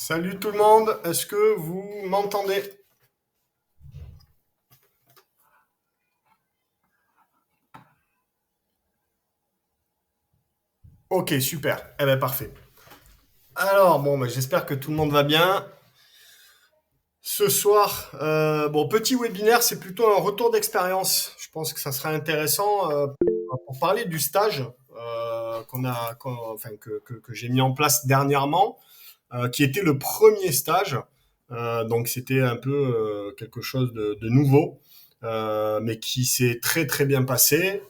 Salut tout le monde, est-ce que vous m'entendez? Ok, super. Eh ben parfait. Alors bon, j'espère que tout le monde va bien. Ce soir, bon, petit webinaire, c'est plutôt un retour d'expérience. Je pense que ça sera intéressant pour parler du stage enfin, que j'ai mis en place dernièrement, qui était le premier stage. Donc c'était un peu quelque chose de nouveau, mais qui s'est très très bien passé.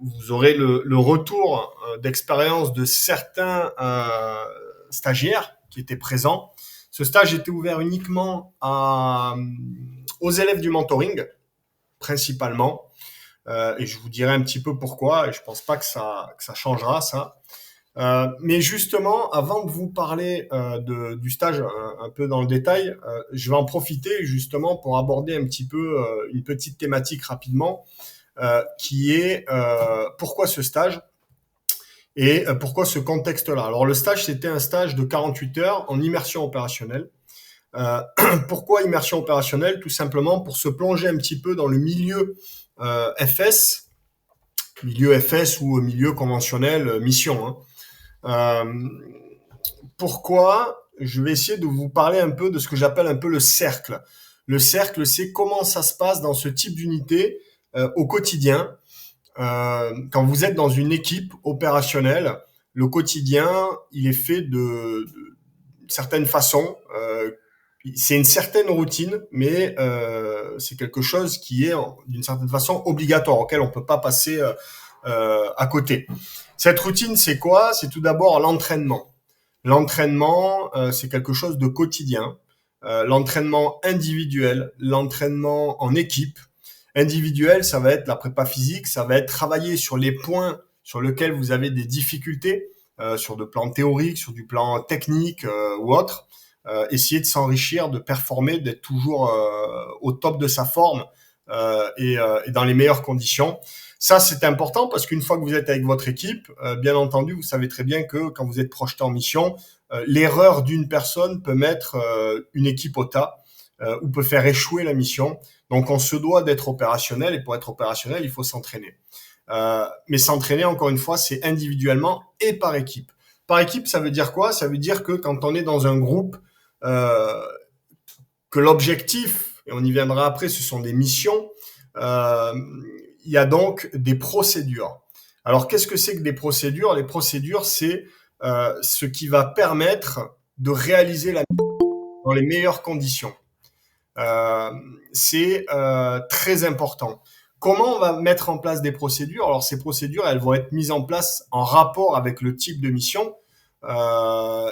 Vous aurez le retour d'expérience de certains stagiaires qui étaient présents. Ce stage était ouvert uniquement aux élèves du mentoring, principalement. Et je vous dirai un petit peu pourquoi, et je pense pas que ça changera, ça. Mais justement, avant de vous parler du stage un peu dans le détail, je vais en profiter justement pour aborder un petit peu une petite thématique rapidement, qui est pourquoi ce stage et pourquoi ce contexte-là. Alors le stage, c'était un stage de 48 heures en immersion opérationnelle. Euh, Pourquoi immersion opérationnelle? Tout simplement pour se plonger un petit peu dans le milieu FS ou milieu conventionnel, mission, hein. Euh, Pourquoi? Je vais essayer de vous parler un peu de ce que j'appelle un peu le cercle. Le cercle, c'est comment ça se passe dans ce type d'unité au quotidien. Quand vous êtes dans une équipe opérationnelle, le quotidien, il est fait de certaines façons. C'est une certaine routine, mais c'est quelque chose qui est d'une certaine façon obligatoire, auquel on ne peut pas passer à côté. Cette routine, c'est quoi? C'est tout d'abord l'entraînement. L'entraînement, c'est quelque chose de quotidien. L'entraînement individuel, l'entraînement en équipe. Individuel, ça va être la prépa physique, ça va être travailler sur les points sur lesquels vous avez des difficultés, sur le plan théorique, sur du plan technique ou autre. Essayer de s'enrichir, de performer, d'être toujours au top de sa forme et dans les meilleures conditions. Ça, c'est important parce qu'une fois que vous êtes avec votre équipe, bien entendu, vous savez très bien que quand vous êtes projeté en mission, l'erreur d'une personne peut mettre une équipe au tas ou peut faire échouer la mission. Donc, on se doit d'être opérationnel et pour être opérationnel, il faut s'entraîner. Mais s'entraîner, encore une fois, c'est individuellement et par équipe. Par équipe, ça veut dire quoi? Ça veut dire que quand on est dans un groupe, euh, que l'objectif, et on y viendra après, ce sont des missions, euh, il y a donc des procédures. Alors, qu'est-ce que c'est que des procédures? Les procédures, c'est ce qui va permettre de réaliser la mission dans les meilleures conditions. Euh, c'est très important. Comment on va mettre en place des procédures? Alors, ces procédures, elles vont être mises en place en rapport avec le type de mission. En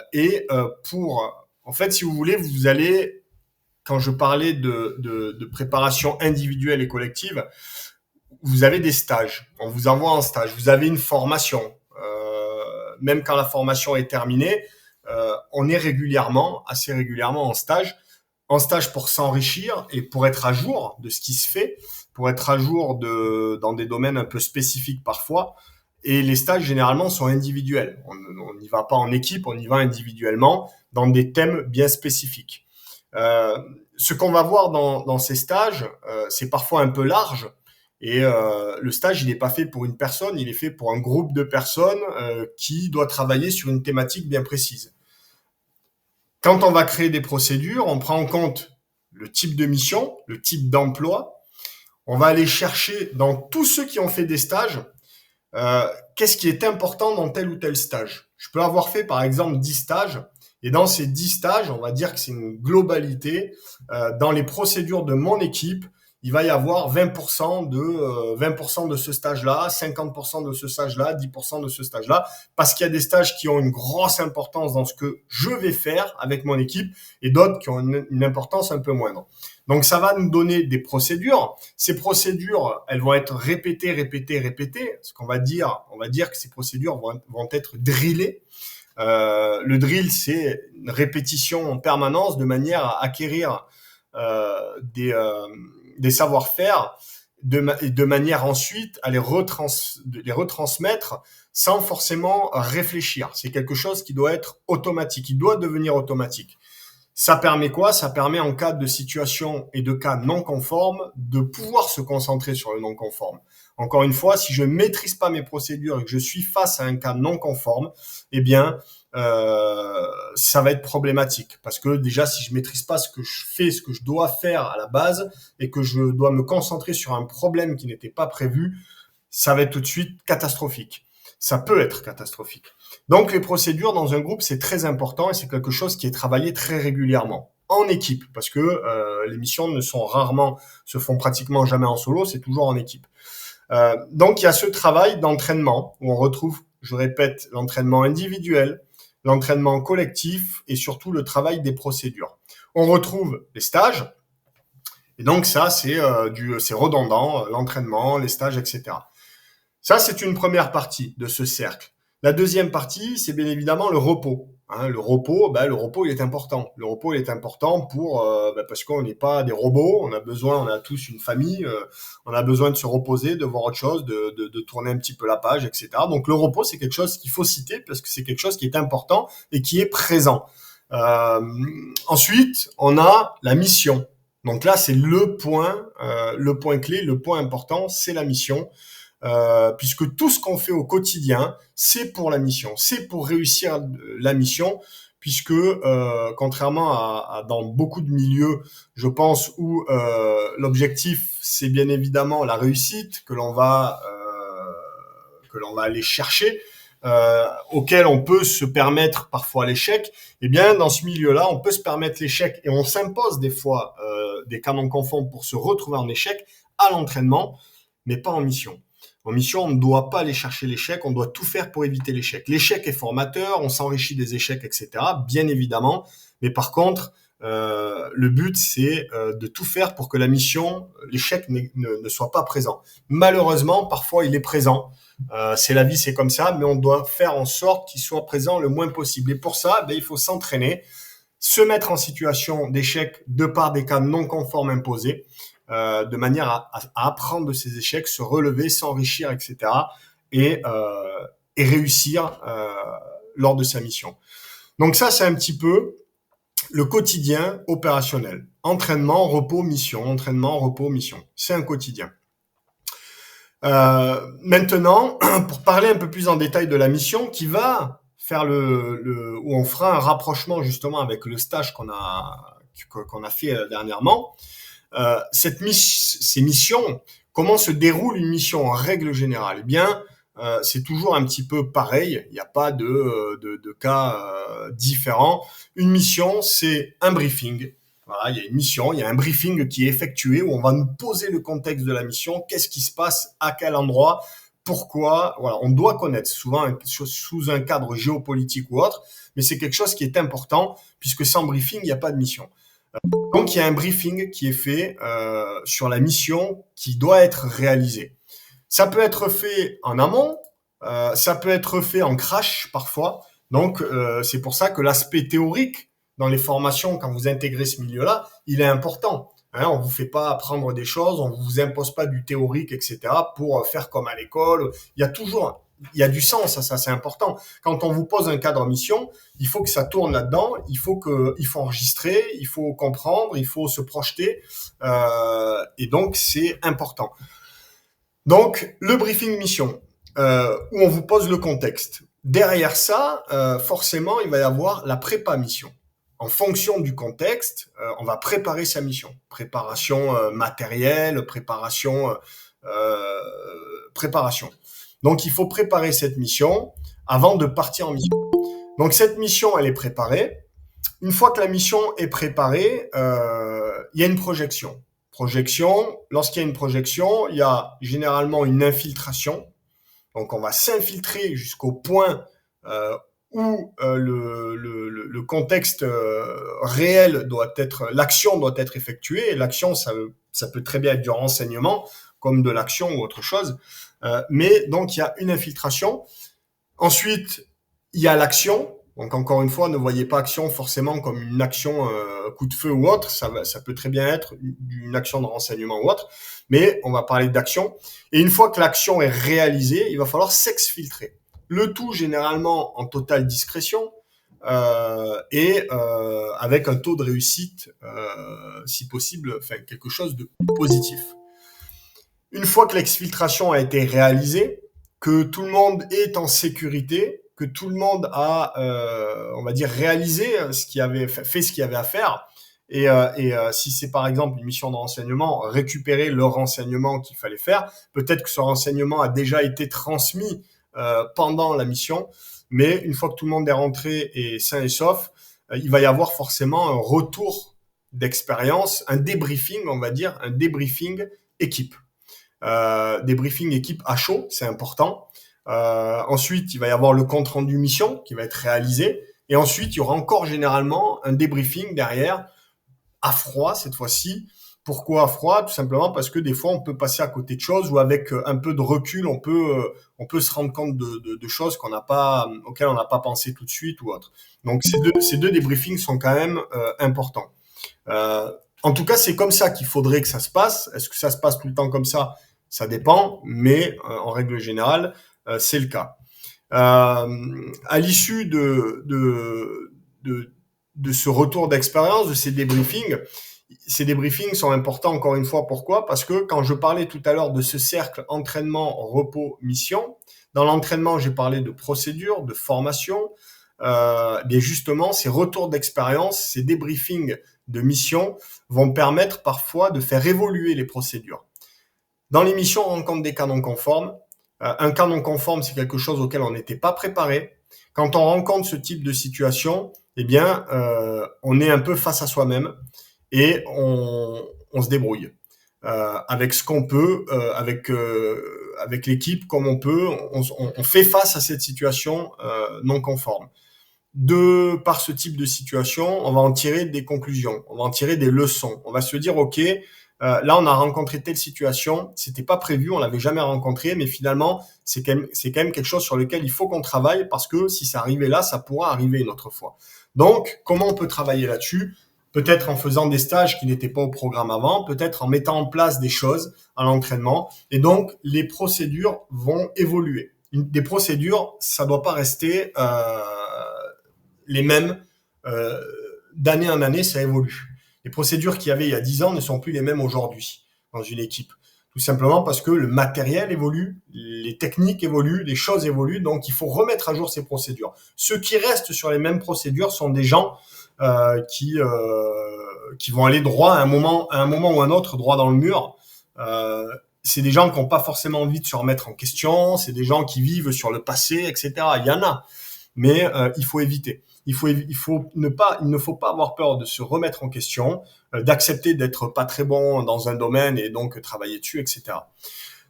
fait, si vous voulez, vous allez, quand je parlais de préparation individuelle et collective, vous avez des stages. On vous envoie en stage. Vous avez une formation. Même quand la formation est terminée, on est régulièrement, assez régulièrement en stage pour s'enrichir et pour être à jour de ce qui se fait, pour être à jour dans des domaines un peu spécifiques parfois. Et les stages, généralement, sont individuels. On n'y va pas en équipe, on y va individuellement dans des thèmes bien spécifiques. Euh, Ce qu'on va voir dans ces stages, c'est parfois un peu large. Et le stage, il n'est pas fait pour une personne, il est fait pour un groupe de personnes qui doit travailler sur une thématique bien précise. Quand on va créer des procédures, on prend en compte le type de mission, le type d'emploi. On va aller chercher dans tous ceux qui ont fait des stages, qu'est-ce qui est important dans tel ou tel stage. Je peux avoir fait par exemple 10 stages, et dans ces 10 stages, on va dire que c'est une globalité. Dans les procédures de mon équipe, il va y avoir 20% de ce stage-là, 50% de ce stage-là, 10% de ce stage-là, parce qu'il y a des stages qui ont une grosse importance dans ce que je vais faire avec mon équipe et d'autres qui ont une importance un peu moindre. Donc ça va nous donner des procédures. Ces procédures, elles vont être répétées, répétées, répétées. Ce qu'on va dire, on va dire que ces procédures vont être drillées. Le drill, c'est une répétition en permanence de manière à acquérir des savoir-faire de manière ensuite à les retransmettre sans forcément réfléchir. C'est quelque chose qui doit être automatique, il doit devenir automatique. Ça permet quoi? Ça permet en cas de situation et de cas non conformes de pouvoir se concentrer sur le non conforme. Encore une fois, si je ne maîtrise pas mes procédures et que je suis face à un cas non conforme, eh bien, ça va être problématique. Parce que déjà, si je maîtrise pas ce que je fais, ce que je dois faire à la base, et que je dois me concentrer sur un problème qui n'était pas prévu, ça va être tout de suite catastrophique. Ça peut être catastrophique. Donc les procédures dans un groupe, c'est très important et c'est quelque chose qui est travaillé très régulièrement en équipe parce que les missions se font pratiquement jamais en solo, c'est toujours en équipe. Donc il y a ce travail d'entraînement où on retrouve, je répète, l'entraînement individuel, l'entraînement collectif et surtout le travail des procédures. On retrouve les stages et donc ça c'est redondant, l'entraînement, les stages, etc. Ça, c'est une première partie de ce cercle. La deuxième partie, c'est bien évidemment le repos. Le repos, le repos, il est important. Le repos, il est important parce qu'on n'est pas des robots. On a tous une famille. On a besoin de se reposer, de voir autre chose, de tourner un petit peu la page, etc. Donc le repos, c'est quelque chose qu'il faut citer parce que c'est quelque chose qui est important et qui est présent. Ensuite, on a la mission. Donc là, c'est le point clé, le point important, c'est la mission. Puisque tout ce qu'on fait au quotidien, c'est pour la mission, c'est pour réussir la mission, puisque contrairement à dans beaucoup de milieux, je pense, où l'objectif, c'est bien évidemment la réussite que l'on va aller chercher, auquel on peut se permettre parfois l'échec, eh bien dans ce milieu-là, on peut se permettre l'échec et on s'impose des fois des canons conformes pour se retrouver en échec à l'entraînement, mais pas en mission. En mission, on ne doit pas aller chercher l'échec, on doit tout faire pour éviter l'échec. L'échec est formateur, on s'enrichit des échecs, etc., bien évidemment. Mais par contre, le but, c'est de tout faire pour que la mission, l'échec ne soit pas présent. Malheureusement, parfois, il est présent. C'est la vie, c'est comme ça, mais on doit faire en sorte qu'il soit présent le moins possible. Et pour ça, il faut s'entraîner, se mettre en situation d'échec de par des cas non conformes imposés, de manière à apprendre de ces échecs, se relever, s'enrichir, etc. et réussir lors de sa mission. Donc ça, c'est un petit peu le quotidien opérationnel. Entraînement, repos, mission. Entraînement, repos, mission. C'est un quotidien. Maintenant, pour parler un peu plus en détail de la mission, qui va faire où on fera un rapprochement justement avec le stage qu'on a fait dernièrement. Ces missions, comment se déroule une mission en règle générale? Eh bien, c'est toujours un petit peu pareil. Il n'y a pas de cas différents. Une mission, c'est un briefing. Voilà, il y a une mission, il y a un briefing qui est effectué où on va nous poser le contexte de la mission, qu'est-ce qui se passe, à quel endroit, pourquoi. Voilà, on doit connaître souvent sous un cadre géopolitique ou autre, mais c'est quelque chose qui est important puisque sans briefing, il n'y a pas de mission. Donc, il y a un briefing qui est fait sur la mission qui doit être réalisée. Ça peut être fait en amont, ça peut être fait en crash parfois. Donc, c'est pour ça que l'aspect théorique dans les formations, quand vous intégrez ce milieu-là, il est important. On vous fait pas apprendre des choses, on vous impose pas du théorique, etc. pour faire comme à l'école. Il y a du sens à ça, c'est important. Quand on vous pose un cadre mission, il faut que ça tourne là-dedans, il faut enregistrer, il faut comprendre, il faut se projeter, et donc c'est important. Donc le briefing mission, où on vous pose le contexte. Derrière ça, forcément, il va y avoir la prépa mission. En fonction du contexte, on va préparer sa mission. Préparation matérielle, préparation. Donc, il faut préparer cette mission avant de partir en mission. Donc, cette mission, elle est préparée. Une fois que la mission est préparée, il y a une projection. Lorsqu'il y a une projection, il y a généralement une infiltration. Donc, on va s'infiltrer jusqu'au point où le contexte réel l'action doit être effectuée. Et l'action, ça peut très bien être du renseignement, comme de l'action ou autre chose. Mais donc, il y a une infiltration. Ensuite, il y a l'action. Donc encore une fois, ne voyez pas action forcément comme une action coup de feu ou autre. Ça peut très bien être une action de renseignement ou autre, mais on va parler d'action. Et une fois que l'action est réalisée, il va falloir s'exfiltrer. Le tout généralement en totale discrétion et avec un taux de réussite, si possible, enfin quelque chose de positif. Une fois que l'exfiltration a été réalisée, que tout le monde est en sécurité, que tout le monde a, on va dire, réalisé ce qu'il avait fait ce qu'il y avait à faire, et si c'est par exemple une mission de renseignement, récupérer le renseignement qu'il fallait faire. Peut-être que ce renseignement a déjà été transmis pendant la mission, mais une fois que tout le monde est rentré et sain et sauf, il va y avoir forcément un retour d'expérience, un débriefing, on va dire, un débriefing équipe. Débriefing équipe à chaud, c'est important. Ensuite, il va y avoir le compte rendu mission qui va être réalisé. Et ensuite, il y aura encore généralement un débriefing derrière, à froid cette fois-ci. Pourquoi à froid? Tout simplement parce que des fois, on peut passer à côté de choses ou avec un peu de recul, on peut se rendre compte de choses auxquelles on n'a pas pensé tout de suite ou autre. Donc, ces deux débriefings sont quand même importants. En tout cas, c'est comme ça qu'il faudrait que ça se passe. Est-ce que ça se passe tout le temps comme ça? Ça dépend, mais en règle générale, c'est le cas. À l'issue de ce retour d'expérience, de ces débriefings sont importants encore une fois. Pourquoi? Parce que quand je parlais tout à l'heure de ce cercle entraînement, repos, mission, dans l'entraînement, j'ai parlé de procédure, de formation. Bien justement, ces retours d'expérience, ces débriefings de mission vont permettre parfois de faire évoluer les procédures. Dans les missions, on rencontre des cas non conformes. Un cas non conforme, c'est quelque chose auquel on n'était pas préparé. Quand on rencontre ce type de situation, eh bien, on est un peu face à soi-même et on se débrouille avec ce qu'on peut, avec l'équipe comme on peut. On fait face à cette situation non conforme. Par ce type de situation, on va en tirer des conclusions, on va en tirer des leçons. On va se dire, ok, là on a rencontré telle situation, c'était pas prévu, on l'avait jamais rencontré, mais finalement c'est quand même quelque chose sur lequel il faut qu'on travaille parce que si ça arrivait là, ça pourra arriver une autre fois. Donc, comment on peut travailler là-dessus? Peut-être en faisant des stages qui n'étaient pas au programme avant, peut-être en mettant en place des choses à l'entraînement, et donc les procédures vont évoluer. Des procédures, ça doit pas rester les mêmes d'année en année, ça évolue. Les procédures qu'il y avait il y a 10 ans ne sont plus les mêmes aujourd'hui dans une équipe. Tout simplement parce que le matériel évolue, les techniques évoluent, les choses évoluent, donc il faut remettre à jour ces procédures. Ceux qui restent sur les mêmes procédures sont des gens qui vont aller droit à un moment ou un autre, droit dans le mur. C'est des gens qui n'ont pas forcément envie de se remettre en question, c'est des gens qui vivent sur le passé, etc. Il y en a, mais il faut éviter. Il ne faut pas avoir peur de se remettre en question, d'accepter d'être pas très bon dans un domaine et donc travailler dessus, etc.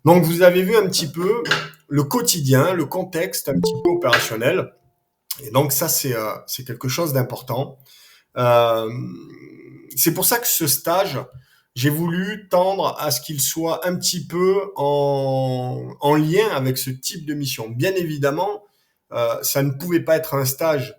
Donc vous avez vu un petit peu le quotidien, le contexte un petit peu opérationnel. Et donc ça c'est quelque chose d'important. C'est pour ça que ce stage, j'ai voulu tendre à ce qu'il soit un petit peu en lien avec ce type de mission. Bien évidemment, ça ne pouvait pas être un stage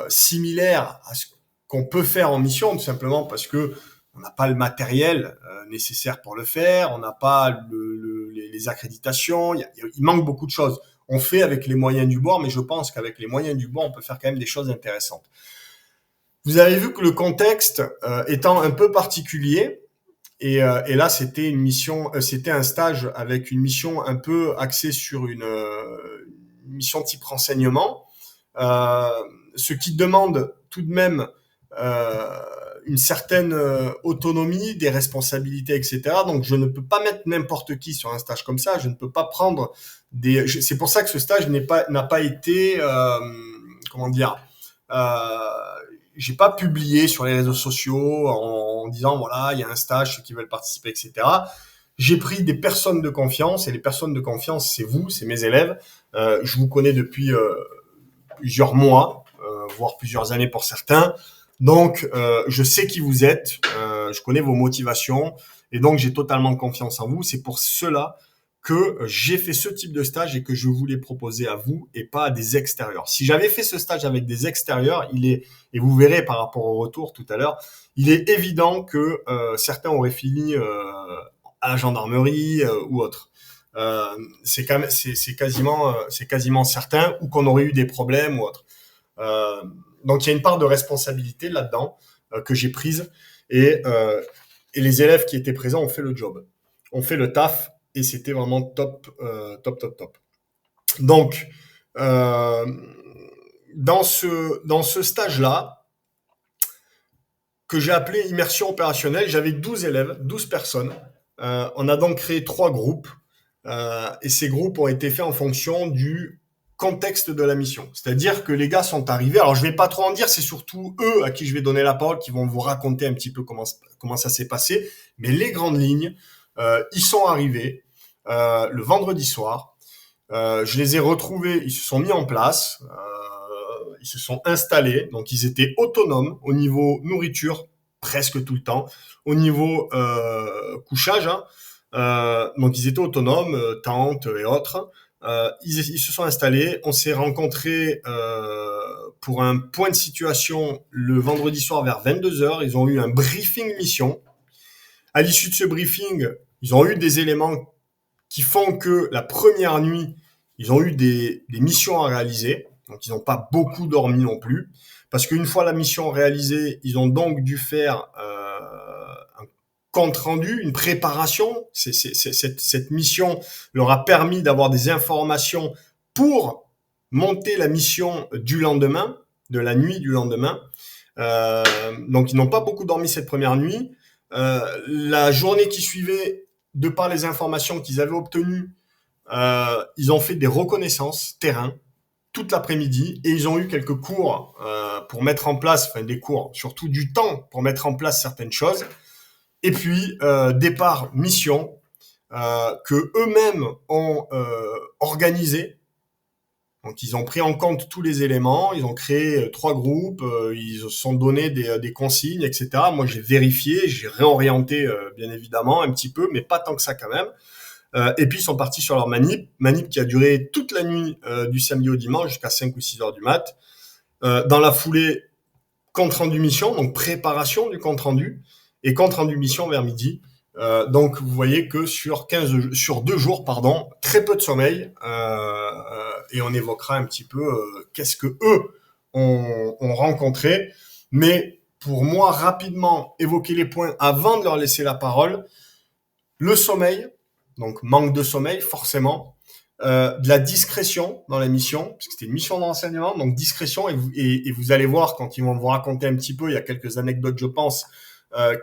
similaire à ce qu'on peut faire en mission, tout simplement parce que on n'a pas le matériel nécessaire pour le faire, on n'a pas les accréditations, il manque beaucoup de choses. On fait avec les moyens du bord, mais je pense qu'avec les moyens du bord, on peut faire quand même des choses intéressantes. Vous avez vu que le contexte étant un peu particulier, et là c'était une mission, c'était un stage avec une mission un peu axée sur une mission type renseignement. Ce qui demande tout de même une certaine autonomie, des responsabilités, etc. Donc, je ne peux pas mettre n'importe qui sur un stage comme ça. Je ne peux pas prendre c'est pour ça que ce stage n'a pas été, comment dire, j'ai pas publié sur les réseaux sociaux en disant voilà, il y a un stage, ceux qui veulent participer, etc. J'ai pris des personnes de confiance et les personnes de confiance, c'est vous, c'est mes élèves. Je vous connais depuis plusieurs mois, voire plusieurs années pour certains. Donc, je sais qui vous êtes, je connais vos motivations et donc j'ai totalement confiance en vous. C'est pour cela que j'ai fait ce type de stage et que je voulais proposer à vous et pas à des extérieurs. Si j'avais fait ce stage avec des extérieurs, et vous verrez par rapport au retour tout à l'heure, il est évident que certains auraient fini à la gendarmerie ou autre. C'est quasiment certain, ou qu'on aurait eu des problèmes ou autre. Euh, donc il y a une part de responsabilité là-dedans que j'ai prise et les élèves qui étaient présents ont fait le job, ont fait le taf et c'était vraiment top, top, top, top. Donc euh, dans ce stage-là que j'ai appelé immersion opérationnelle, j'avais 12 élèves, 12 personnes. On a donc créé 3 groupes et ces groupes ont été faits en fonction du contexte de la mission. C'est-à-dire que les gars sont arrivés, alors je vais pas trop en dire, c'est surtout eux à qui je vais donner la parole, qui vont vous raconter un petit peu comment ça s'est passé, mais les grandes lignes, ils sont arrivés le vendredi soir, je les ai retrouvés, ils se sont mis en place, ils se sont installés, donc ils étaient autonomes au niveau nourriture, presque tout le temps, au niveau couchage, hein, donc ils étaient autonomes, tentes et autres. Ils se sont installés, on s'est rencontrés pour un point de situation le vendredi soir vers 22h, ils ont eu un briefing mission. À l'issue de ce briefing, ils ont eu des éléments qui font que la première nuit, ils ont eu des missions à réaliser. Donc, ils n'ont pas beaucoup dormi non plus. Parce qu'une fois la mission réalisée, ils ont donc dû faire un compte rendu, une préparation. Cette mission leur a permis d'avoir des informations pour monter la mission du lendemain, de la nuit du lendemain. Donc, ils n'ont pas beaucoup dormi cette première nuit. La journée qui suivait, de par les informations qu'ils avaient obtenues, ils ont fait des reconnaissances terrain toute l'après-midi et ils ont eu quelques cours pour mettre en place, enfin des cours, surtout du temps pour mettre en place certaines choses. Et puis, départ mission que eux-mêmes ont organisé. Donc, ils ont pris en compte tous les éléments, ils ont créé 3 groupes, ils se sont donné des consignes, etc. Moi, j'ai vérifié, j'ai réorienté, bien évidemment, un petit peu, mais pas tant que ça quand même. Et puis, ils sont partis sur leur manip qui a duré toute la nuit du samedi au dimanche jusqu'à 5 ou 6 heures du mat. Dans la foulée, compte rendu mission, donc préparation du compte rendu, et compte rendu mission vers midi. Donc, vous voyez que sur 2 jours, pardon, très peu de sommeil, et on évoquera un petit peu qu'est-ce que eux ont rencontré. Mais pour moi, rapidement évoquer les points avant de leur laisser la parole. Le sommeil, donc manque de sommeil forcément, de la discrétion dans la mission, puisque c'était une mission d'enseignement, donc discrétion, et vous allez voir quand ils vont vous raconter un petit peu, il y a quelques anecdotes je pense,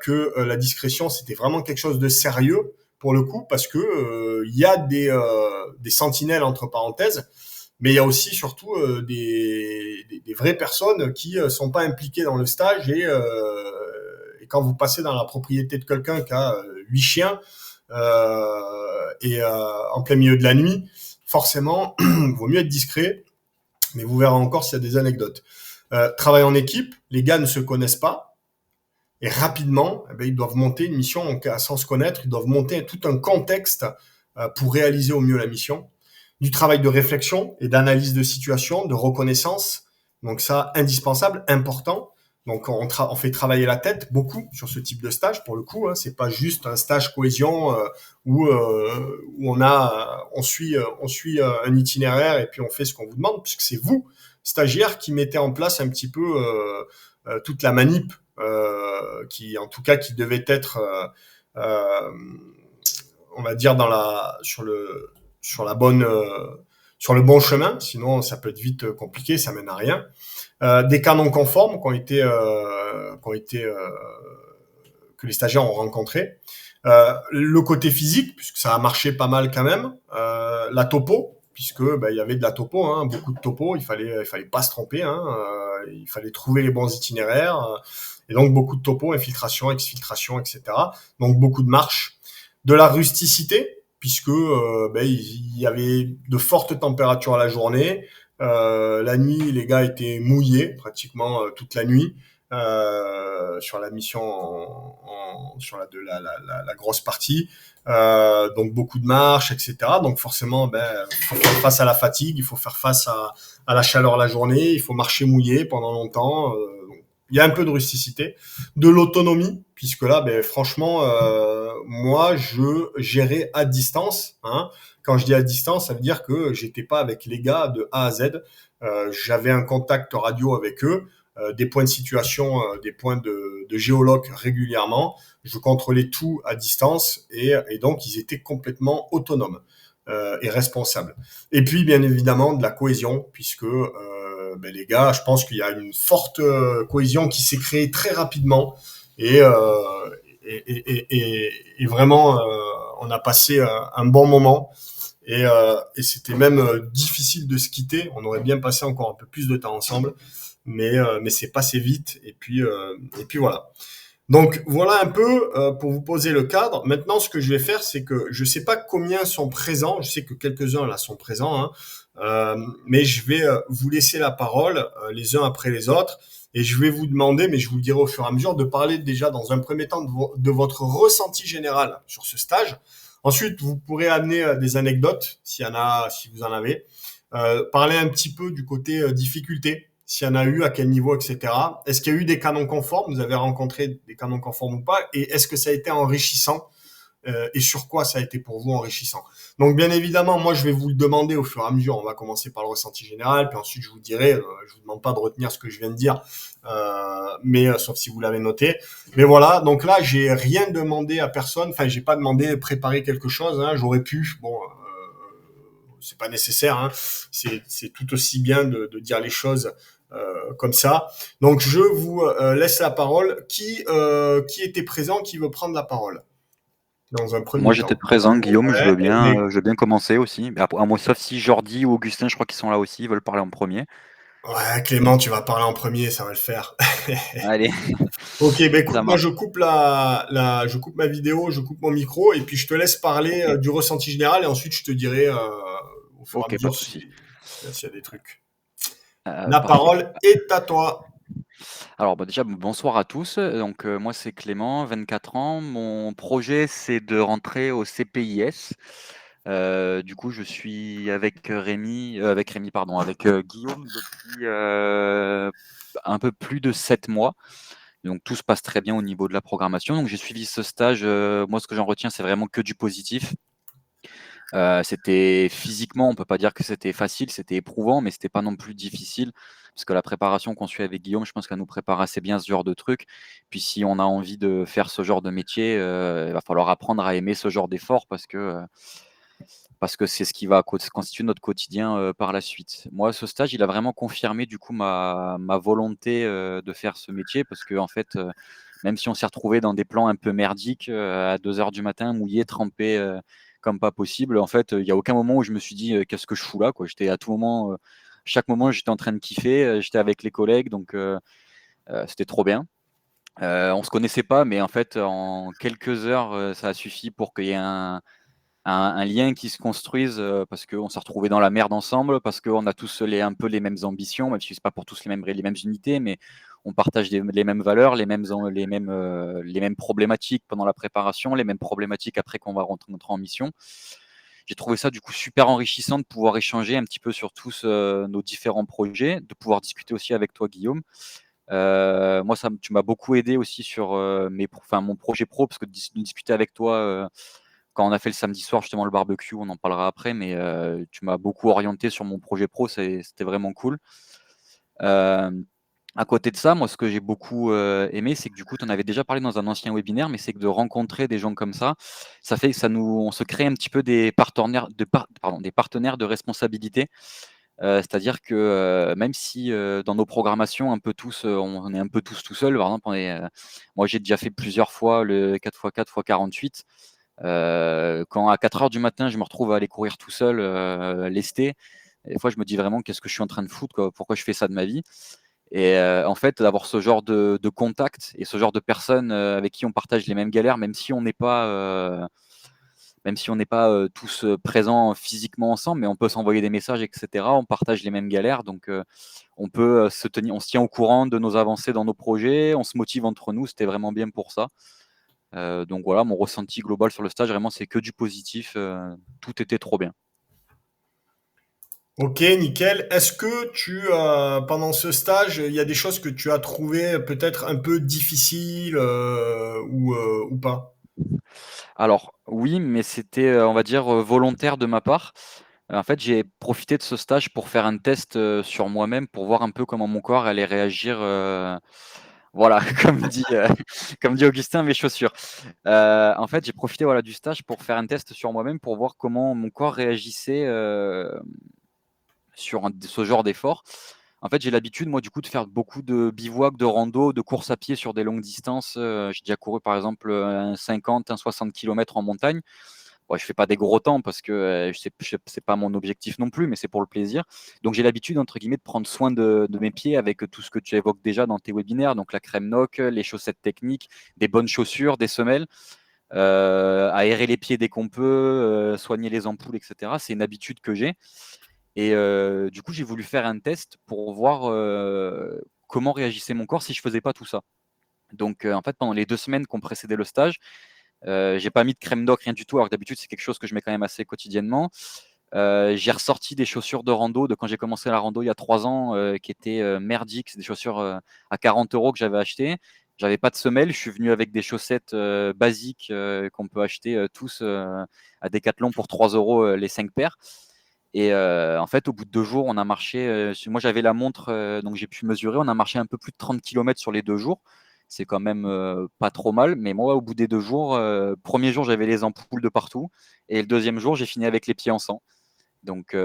que la discrétion c'était vraiment quelque chose de sérieux pour le coup, parce que il y a des sentinelles entre parenthèses, mais il y a aussi surtout des vraies personnes qui sont pas impliquées dans le stage et quand vous passez dans la propriété de quelqu'un qui a 8 chiens en plein milieu de la nuit, forcément, il vaut mieux être discret, mais vous verrez encore s'il y a des anecdotes. Travail en équipe, les gars ne se connaissent pas, et rapidement, eh bien, ils doivent monter une mission sans se connaître, ils doivent monter tout un contexte pour réaliser au mieux la mission. Du travail de réflexion et d'analyse de situation, de reconnaissance, donc ça, indispensable, important. Donc on fait travailler la tête beaucoup sur ce type de stage pour le coup. Hein, c'est pas juste un stage cohésion où on suit un itinéraire et puis on fait ce qu'on vous demande, puisque c'est vous stagiaires qui mettez en place un petit peu toute la manip qui en tout cas qui devait être on va dire sur le bon chemin. Sinon ça peut être vite compliqué, ça mène à rien. Des cas non conformes que les stagiaires ont rencontrés. Le côté physique, puisque ça a marché pas mal quand même. La topo, puisque il y avait de la topo, hein, beaucoup de topo. Il fallait pas se tromper. Hein, il fallait trouver les bons itinéraires. Et donc beaucoup de topo, infiltration, exfiltration, etc. Donc beaucoup de marches. De la rusticité, puisque il y avait de fortes températures à la journée. La nuit, les gars étaient mouillés pratiquement toute la nuit. sur la mission sur la grosse partie. Donc beaucoup de marches, etc. Donc forcément, il faut faire face à la fatigue, il faut faire face à la chaleur la journée, il faut marcher mouillé pendant longtemps. Il y a un peu de rusticité, de l'autonomie, puisque là, franchement, moi, je gérais à distance. Hein. Quand je dis à distance, ça veut dire que j'étais pas avec les gars de A à Z. J'avais un contact radio avec eux, des points de situation, des points de géologue régulièrement. Je contrôlais tout à distance et donc ils étaient complètement autonomes et responsables. Et puis, bien évidemment, de la cohésion, puisque les gars, je pense qu'il y a une forte cohésion qui s'est créée très rapidement et, euh, et vraiment, on a passé un bon moment et c'était même difficile de se quitter. On aurait bien passé encore un peu plus de temps ensemble, mais c'est passé vite et puis voilà. Donc voilà un peu pour vous poser le cadre. Maintenant, ce que je vais faire, c'est que je sais pas combien sont présents. Je sais que quelques-uns là sont présents, hein. Mais je vais vous laisser la parole les uns après les autres. Et je vais vous demander, mais je vous le dirai au fur et à mesure, de parler déjà dans un premier temps de votre ressenti général sur ce stage. Ensuite, vous pourrez amener des anecdotes, s'il y en a, si vous en avez. Parler un petit peu du côté difficulté, s'il y en a eu, à quel niveau, etc. Est-ce qu'il y a eu des canons conformes? Vous avez rencontré des canons conformes ou pas? Et est-ce que ça a été enrichissant? Et sur quoi ça a été pour vous enrichissant? Donc, bien évidemment, moi, je vais vous le demander au fur et à mesure. On va commencer par le ressenti général, puis ensuite, je vous dirai, je vous demande pas de retenir ce que je viens de dire, mais sauf si vous l'avez noté. Mais voilà, donc là, j'ai rien demandé à personne. Enfin, j'ai pas demandé de préparer quelque chose. Hein. J'aurais pu. Bon, c'est pas nécessaire. Hein. C'est tout aussi bien de dire les choses comme ça. Donc je vous laisse la parole. Qui était présent, qui veut prendre la parole dans un Moi, premier j'étais temps? présent, Guillaume, Ouais, je veux bien commencer aussi. Mais à moi, sauf si Jordi ou Augustin, je crois qu'ils sont là aussi, ils veulent parler en premier. ouais, Clément, tu vas parler en premier, ça va le faire. Allez, Ok, écoute, ça moi je marche. coupe je coupe ma vidéo, je coupe mon micro et puis je te laisse parler Ok, du ressenti général et ensuite je te dirai au fur et à ok, pas mesure de souci. s'il y a des trucs. La Parfait. parole est à toi. Alors, bah, déjà, bonsoir à tous. Donc, moi, c'est Clément, 24 ans. Mon projet, c'est de rentrer au CPIS. Du coup, je suis avec Rémi, pardon, avec Guillaume depuis un peu plus de 7 mois. Donc, tout se passe très bien au niveau de la programmation. Donc, j'ai suivi ce stage. Moi, ce que j'en retiens, c'est vraiment que du positif. C'était physiquement, on peut pas dire que c'était facile, c'était éprouvant, mais c'était pas non plus difficile parce que la préparation qu'on suit avec Guillaume, je pense qu'elle nous prépare assez bien ce genre de truc. Puis si on a envie de faire ce genre de métier, il va falloir apprendre à aimer ce genre d'effort parce que c'est ce qui va constituer notre quotidien par la suite. Moi, ce stage, il a vraiment confirmé du coup ma volonté de faire ce métier parce que en fait, même si on s'est retrouvé dans des plans un peu merdiques à 2 heures du matin, mouillé, trempé comme pas possible, en fait, il n'y a aucun moment où je me suis dit qu'est-ce que je fous là, quoi. J'étais à tout moment, chaque moment, j'étais en train de kiffer, j'étais avec les collègues, donc c'était trop bien. On se connaissait pas, mais en fait, en quelques heures, ça a suffi pour qu'il y ait un lien qui se construise parce qu'on s'est retrouvés dans la merde ensemble, parce qu'on a tous un peu les mêmes ambitions, même si c'est pas pour tous les mêmes unités, mais on partage les mêmes valeurs, les mêmes problématiques pendant la préparation, les mêmes problématiques après qu'on va rentrer en mission. J'ai trouvé ça du coup super enrichissant de pouvoir échanger un petit peu sur tous nos différents projets, de pouvoir discuter aussi avec toi, Guillaume. Moi, tu m'as beaucoup aidé aussi sur mon projet pro, parce que de discuter avec toi quand on a fait le samedi soir justement le barbecue, on en parlera après, mais tu m'as beaucoup orienté sur mon projet pro, c'était vraiment cool. Euh, à côté de ça, moi, ce que j'ai beaucoup aimé, c'est que du coup, tu en avais déjà parlé dans un ancien webinaire, mais c'est que de rencontrer des gens comme ça fait que on se crée un petit peu des partenaires des partenaires de responsabilité. C'est-à-dire que même si dans nos programmations, un peu tous, on est un peu tous tout seul, par exemple, moi j'ai déjà fait plusieurs fois le 4x4 x 48. Quand à 4 heures du matin, je me retrouve à aller courir tout seul, lesté, des fois je me dis vraiment qu'est-ce que je suis en train de foutre, quoi, pourquoi je fais ça de ma vie. Et en fait, d'avoir ce genre de contact et ce genre de personnes avec qui on partage les mêmes galères, même si on n'est même si on n'est pas tous présents physiquement ensemble, mais on peut s'envoyer des messages, etc. On partage les mêmes galères, donc on se tient au courant de nos avancées dans nos projets, on se motive entre nous. C'était vraiment bien pour ça. Donc voilà, mon ressenti global sur le stage, vraiment, c'est que du positif. Tout était trop bien. Ok, nickel. Est-ce que pendant ce stage, il y a des choses que tu as trouvées peut-être un peu difficiles ou pas? Alors oui, mais c'était, on va dire, volontaire de ma part. En fait, j'ai profité de ce stage pour faire un test, sur moi-même, pour voir un peu comment mon corps allait réagir, voilà, comme dit Augustin, mes chaussures. En fait, j'ai profité, voilà, du stage pour faire un test sur moi-même, pour voir comment mon corps réagissait, sur ce genre d'effort. En fait, j'ai l'habitude, moi, du coup, de faire beaucoup de bivouac, de rando, de course à pied sur des longues distances. J'ai déjà couru, par exemple, un 50, un 60 kilomètres en montagne. Bon, je fais pas des gros temps parce que c'est pas mon objectif non plus, mais c'est pour le plaisir. Donc, j'ai l'habitude, entre guillemets, de prendre soin de mes pieds avec tout ce que tu évoques déjà dans tes webinaires. Donc, la crème Noc, les chaussettes techniques, des bonnes chaussures, des semelles, aérer les pieds dès qu'on peut, soigner les ampoules, etc. C'est une habitude que j'ai. Et du coup, j'ai voulu faire un test pour voir comment réagissait mon corps si je faisais pas tout ça. Donc, en fait, pendant les 2 semaines qui ont précédé le stage, j'ai pas mis de crème doc, rien du tout, alors que d'habitude, c'est quelque chose que je mets quand même assez quotidiennement. J'ai ressorti des chaussures de rando de quand j'ai commencé la rando il y a 3 ans, qui étaient merdiques. C'est des chaussures à 40 € que j'avais achetées. J'avais pas de semelle. Je suis venu avec des chaussettes basiques qu'on peut acheter tous à Decathlon pour 3 € les 5 paires. Et en fait, au bout de 2 jours, on a marché. Moi, j'avais la montre, donc j'ai pu mesurer. On a marché un peu plus de 30 kilomètres sur les 2 jours. C'est quand même pas trop mal. Mais moi, au bout des 2 jours, premier jour, j'avais les ampoules de partout. Et le deuxième jour, j'ai fini avec les pieds en sang. Donc,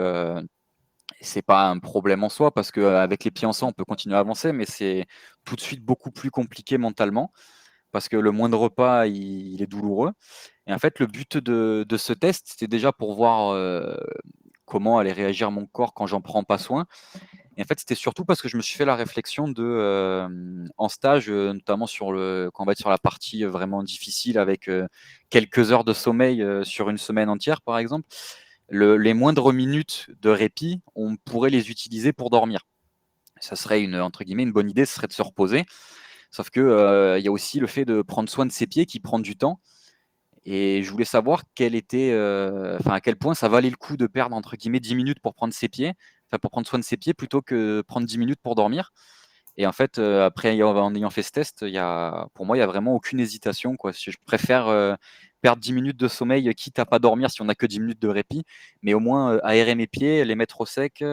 c'est pas un problème en soi parce qu'avec les pieds en sang, on peut continuer à avancer. Mais c'est tout de suite beaucoup plus compliqué mentalement parce que le moindre pas, il est douloureux. Et en fait, le but de ce test, c'était déjà pour voir comment allait réagir mon corps quand j'en prends pas soin. Et en fait, c'était surtout parce que je me suis fait la réflexion en stage, notamment quand on va être sur la partie vraiment difficile avec quelques heures de sommeil sur une semaine entière, par exemple, les moindres minutes de répit, on pourrait les utiliser pour dormir. Ça serait entre guillemets, une bonne idée, ce serait de se reposer. Sauf que il y a aussi le fait de prendre soin de ses pieds qui prend du temps. Et je voulais savoir à quel point ça valait le coup de perdre entre guillemets 10 minutes pour prendre ses pieds, enfin pour prendre soin de ses pieds plutôt que prendre 10 minutes pour dormir. Et en fait, après en ayant fait ce test, pour moi, il y a vraiment aucune hésitation, quoi. Je préfère perdre 10 minutes de sommeil, quitte à pas dormir si on a que 10 minutes de répit, mais au moins aérer mes pieds, les mettre au sec,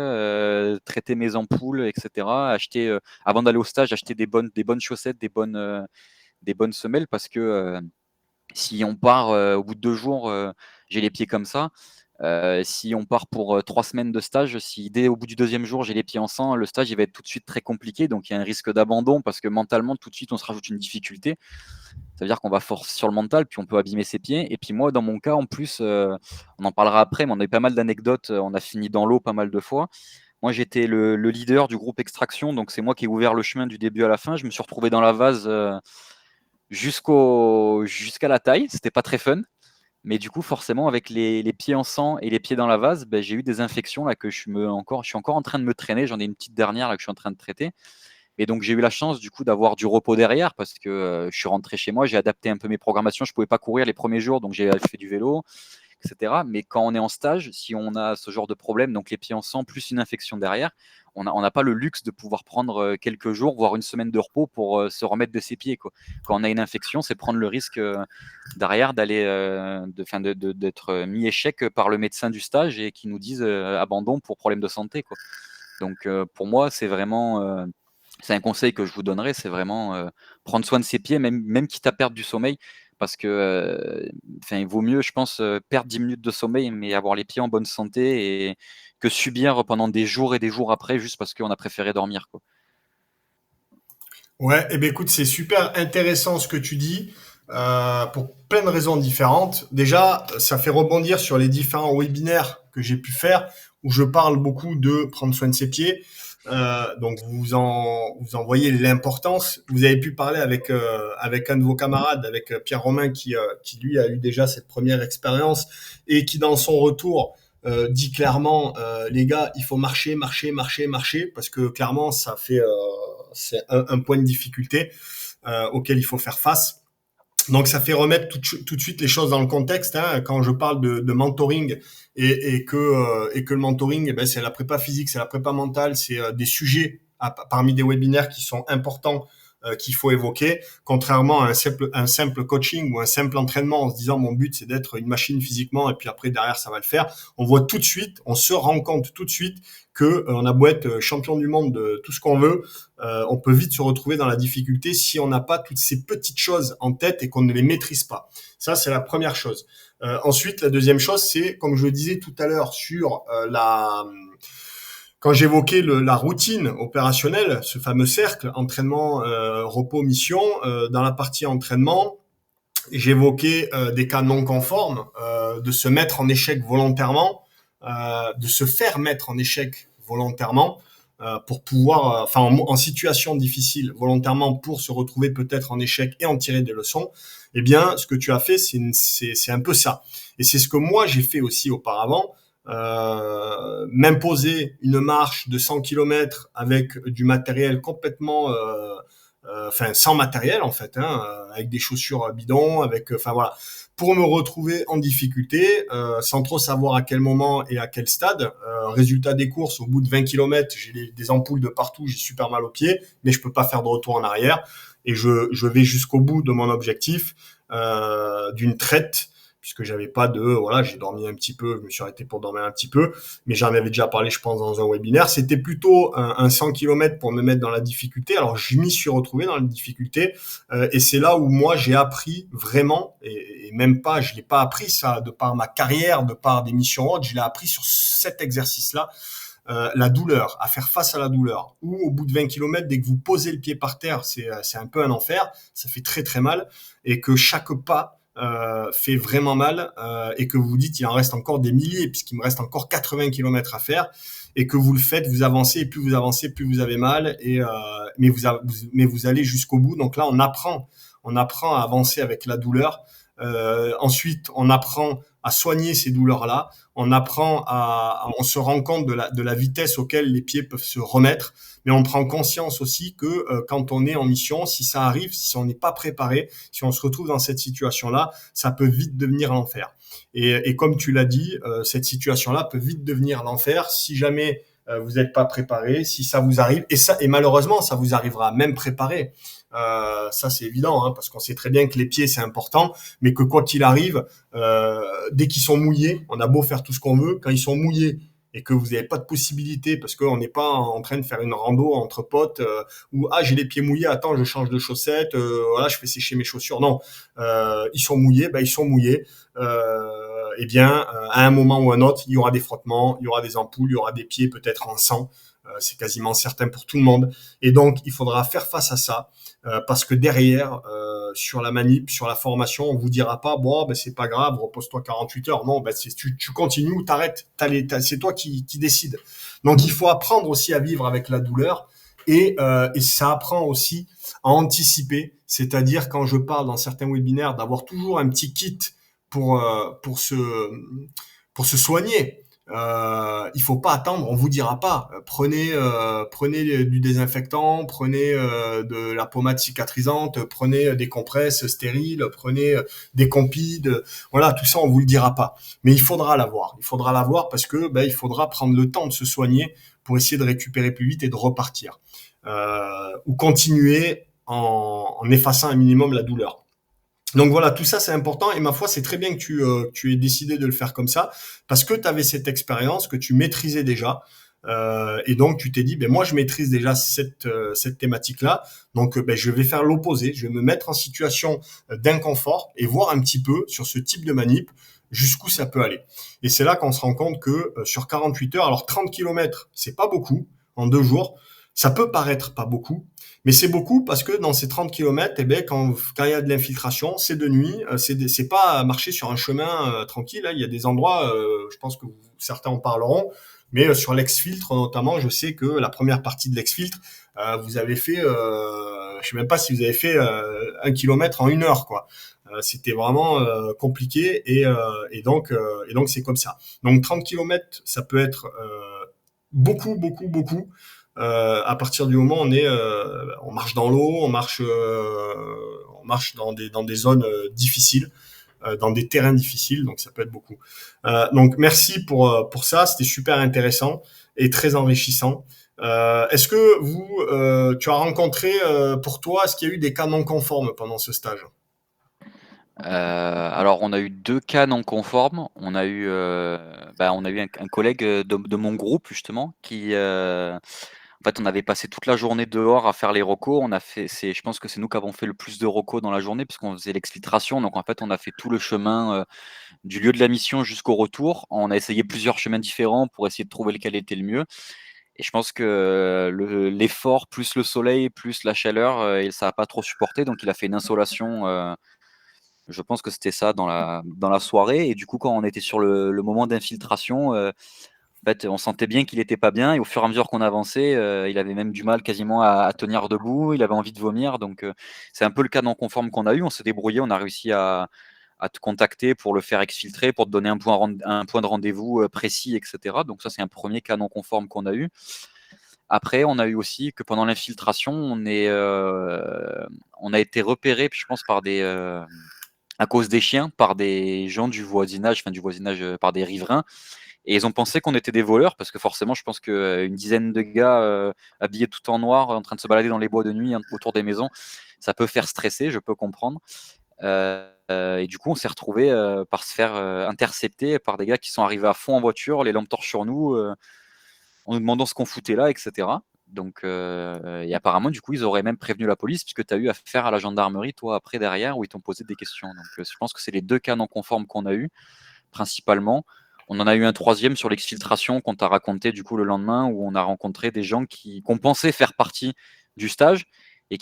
traiter mes ampoules, etc. Acheter, avant d'aller au stage, acheter des bonnes chaussettes, des bonnes semelles parce que si on part au bout de 2 jours, j'ai les pieds comme ça. Si on part pour 3 semaines de stage, si dès au bout du deuxième jour j'ai les pieds en sang, le stage il va être tout de suite très compliqué. Donc il y a un risque d'abandon parce que mentalement tout de suite on se rajoute une difficulté. Ça veut dire qu'on va forcer sur le mental, puis on peut abîmer ses pieds. Et puis moi, dans mon cas, en plus, on en parlera après, mais on a eu pas mal d'anecdotes. On a fini dans l'eau pas mal de fois. Moi, j'étais le leader du groupe Extraction, donc c'est moi qui ai ouvert le chemin du début à la fin. Je me suis retrouvé dans la vase jusqu'à la taille. C'était pas très fun. Mais du coup, forcément, avec les pieds en sang et les pieds dans la vase, ben, j'ai eu des infections là que je suis encore en train de me traîner. J'en ai une petite dernière là que je suis en train de traiter. Et donc, j'ai eu la chance du coup d'avoir du repos derrière parce que je suis rentré chez moi, j'ai adapté un peu mes programmations. Je pouvais pas courir les premiers jours, donc j'ai fait du vélo, etc. Mais quand on est en stage, si on a ce genre de problème, donc les pieds en sang plus une infection derrière, on n'a pas le luxe de pouvoir prendre quelques jours, voire une semaine de repos pour se remettre de ses pieds, quoi. Quand on a une infection, c'est prendre le risque derrière d'aller, d'être mis échec par le médecin du stage et qui nous disent abandon pour problème de santé, quoi. Donc pour moi, c'est un conseil que je vous donnerais, c'est vraiment prendre soin de ses pieds, même quitte à perdre du sommeil, parce que il vaut mieux, je pense, perdre 10 minutes de sommeil, mais avoir les pieds en bonne santé et que subir pendant des jours et des jours après, juste parce qu'on a préféré dormir, quoi. Ouais, eh ben écoute, c'est super intéressant ce que tu dis pour plein de raisons différentes. Déjà, ça fait rebondir sur les différents webinaires que j'ai pu faire où je parle beaucoup de prendre soin de ses pieds. Donc vous en voyez l'importance. Vous avez pu parler avec un de vos camarades, avec Pierre Romain, qui lui a eu déjà cette première expérience et qui dans son retour dit clairement, les gars, il faut marcher, marcher, marcher, marcher, parce que clairement c'est un point de difficulté auquel il faut faire face. Donc ça fait remettre tout de suite les choses dans le contexte. Hein, quand je parle de mentoring et que le mentoring, eh ben, c'est la prépa physique, c'est la prépa mentale, c'est des sujets parmi des webinaires qui sont importants qu'il faut évoquer, contrairement à un simple coaching ou un simple entraînement en se disant mon but c'est d'être une machine physiquement et puis après derrière ça va le faire. On voit tout de suite, on se rend compte tout de suite que on a beau être champion du monde de tout ce qu'on veut, on peut vite se retrouver dans la difficulté si on n'a pas toutes ces petites choses en tête et qu'on ne les maîtrise pas. Ça, c'est la première chose. Ensuite, la deuxième chose, c'est, comme je le disais tout à l'heure sur quand j'évoquais la routine opérationnelle, ce fameux cercle, entraînement, repos, mission, dans la partie entraînement, j'évoquais des cas non conformes, de se mettre en échec volontairement, de se faire mettre en échec volontairement pour pouvoir, enfin en situation difficile volontairement pour se retrouver peut-être en échec et en tirer des leçons. Eh bien, ce que tu as fait, c'est un peu ça. Et c'est ce que moi j'ai fait aussi auparavant. M'imposer une marche de 100 km avec du matériel complètement enfin sans matériel en fait, hein, avec des chaussures bidons, avec, enfin voilà, pour me retrouver en difficulté, sans trop savoir à quel moment et à quel stade. Résultat des courses, au bout de 20 km, j'ai des ampoules de partout, j'ai super mal aux pieds, mais je peux pas faire de retour en arrière et je vais jusqu'au bout de mon objectif d'une traite puisque j'avais pas voilà, j'ai dormi un petit peu, je me suis arrêté pour dormir un petit peu, mais j'en avais déjà parlé, je pense, dans un webinaire. C'était plutôt un 100 km pour me mettre dans la difficulté. Alors, je m'y suis retrouvé dans la difficulté, et c'est là où moi, j'ai appris vraiment, et même pas, je l'ai pas appris ça de par ma carrière, de par des missions hautes, je l'ai appris sur cet exercice-là, la douleur, à faire face à la douleur. Ou au bout de 20 km, dès que vous posez le pied par terre, c'est un peu un enfer, ça fait très très mal, et que chaque pas fait vraiment mal, et que vous vous dites il en reste encore des milliers puisqu'il me reste encore 80 km à faire, et que vous le faites, vous avancez, et plus vous avancez, plus vous avez mal, mais vous allez jusqu'au bout. Donc là, on apprend à avancer avec la douleur. Ensuite, on apprend à soigner ces douleurs-là. On se rend compte de la vitesse auquel les pieds peuvent se remettre, mais on prend conscience aussi que quand on est en mission, si ça arrive, si on n'est pas préparé, si on se retrouve dans cette situation-là, ça peut vite devenir l'enfer. Et comme tu l'as dit, cette situation-là peut vite devenir l'enfer si jamais vous n'êtes pas préparé, si ça vous arrive, et malheureusement, ça vous arrivera même préparé. Ça c'est évident, hein, parce qu'on sait très bien que les pieds c'est important, mais que quoi qu'il arrive, dès qu'ils sont mouillés, on a beau faire tout ce qu'on veut, quand ils sont mouillés et que vous n'avez pas de possibilité, parce qu'on n'est pas en train de faire une rando entre potes, où j'ai les pieds mouillés, attends je change de chaussettes, voilà je fais sécher mes chaussures. Non, ils sont mouillés, ils sont mouillés. Eh bien, à un moment ou un autre, il y aura des frottements, il y aura des ampoules, il y aura des pieds peut-être en sang. C'est quasiment certain pour tout le monde. Et donc, il faudra faire face à ça. Parce que derrière, sur la manip, sur la formation, on vous dira pas, bon, c'est pas grave, repose-toi 48 heures. Non, tu continues ou t'arrêtes. C'est toi qui décides. Donc, il faut apprendre aussi à vivre avec la douleur, et ça apprend aussi à anticiper. C'est-à-dire, quand je parle dans certains webinaires, d'avoir toujours un petit kit pour, pour se, pour se soigner. Il faut pas attendre, on vous dira pas. Prenez du désinfectant, prenez de la pommade cicatrisante, prenez des compresses stériles, prenez des compides. Voilà, tout ça on vous le dira pas. Mais il faudra l'avoir. Il faudra l'avoir parce que il faudra prendre le temps de se soigner pour essayer de récupérer plus vite et de repartir. Ou continuer en effaçant un minimum la douleur. Donc voilà, tout ça c'est important, et ma foi c'est très bien que tu aies décidé de le faire comme ça, parce que tu avais cette expérience, que tu maîtrisais déjà, et donc tu t'es dit, moi je maîtrise déjà cette thématique-là, donc je vais faire l'opposé, je vais me mettre en situation d'inconfort et voir un petit peu sur ce type de manip jusqu'où ça peut aller. Et c'est là qu'on se rend compte que sur 48 heures, alors 30 km c'est pas beaucoup, en 2 jours, ça peut paraître pas beaucoup, Mais c'est beaucoup parce que dans ces 30 kilomètres, eh ben, quand il y a de l'infiltration, c'est de nuit, c'est pas marcher sur un chemin tranquille, hein. Il y a des endroits, je pense que certains en parleront, mais sur l'ex-filtre notamment, je sais que la première partie de l'ex-filtre, vous avez fait, je sais même pas si vous avez fait 1 kilomètre en 1 heure, quoi. C'était vraiment compliqué et donc c'est comme ça. Donc 30 kilomètres, ça peut être beaucoup, beaucoup, beaucoup. À partir du moment où on marche dans l'eau, on marche dans des zones difficiles, dans des terrains difficiles, donc ça peut être beaucoup. Donc merci pour ça, c'était super intéressant et très enrichissant. Est-ce que tu as rencontré pour toi, est-ce qu'il y a eu des cas non conformes pendant ce stage? Alors on a eu 2 cas non conformes. On a eu un collègue, de mon groupe justement qui, en fait, on avait passé toute la journée dehors à faire les recos. Je pense que c'est nous qui avons fait le plus de recos dans la journée puisqu'on faisait l'exfiltration. Donc en fait, on a fait tout le chemin, du lieu de la mission jusqu'au retour. On a essayé plusieurs chemins différents pour essayer de trouver lequel était le mieux et je pense que l'effort plus le soleil, plus la chaleur, ça a pas trop supporté donc il a fait une insolation, je pense que c'était ça dans la soirée et du coup, quand on était sur le moment d'infiltration, en fait, on sentait bien qu'il était pas bien et au fur et à mesure qu'on avançait, il avait même du mal quasiment à tenir debout. Il avait envie de vomir donc c'est un peu le cas non conforme qu'on a eu. On s'est débrouillé, on a réussi à te contacter pour le faire exfiltrer, pour te donner un point de rendez-vous, précis et cetera. Donc ça, c'est un premier cas non conforme qu'on a eu. Après, on a eu aussi que pendant l'infiltration, on a été repérés, puis je pense à cause des chiens, par des gens du voisinage, par des riverains et ils ont pensé qu'on était des voleurs parce que forcément, je pense qu'une dizaine de gars, habillés tout en noir, en train de se balader dans les bois de nuit, autour des maisons, ça peut faire stresser, je peux comprendre. Et du coup, on s'est retrouvés, par se faire, intercepter par des gars qui sont arrivés à fond en voiture, les lampes torches sur nous, en nous demandant ce qu'on foutait là et cetera. Donc et apparemment, du coup, ils auraient même prévenu la police puisque tu as eu affaire à la gendarmerie, toi, après, derrière, où ils t'ont posé des questions. Donc je pense que c'est les 2 cas non conformes qu'on a eu principalement. On en a eu un troisième sur l'exfiltration qu'on t'a raconté du coup le lendemain, où on a rencontré des gens qu'on pensait faire partie du stage et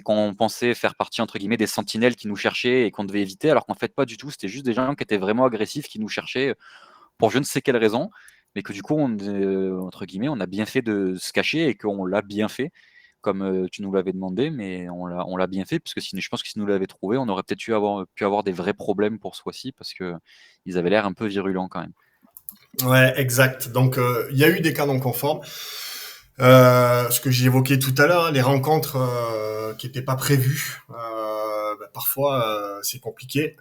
qu'on pensait faire partie entre guillemets des sentinelles qui nous cherchaient et qu'on devait éviter, alors qu'en fait pas du tout. C'était juste des gens qui étaient vraiment agressifs, qui nous cherchaient pour je ne sais quelle raison, mais que du coup entre guillemets on a bien fait de se cacher et qu'on l'a bien fait comme tu nous l'avais demandé, mais on l'a bien fait, puisque sinon, je pense que si nous l'avait trouvé, on aurait peut-être pu avoir des vrais problèmes pour ce fois-ci, parce que ils avaient l'air un peu virulents quand même. Ouais, exact. Donc, il y a eu des cas non conformes. Ce que j'ai évoqué tout à l'heure, hein, les rencontres qui n'étaient pas prévues, parfois c'est compliqué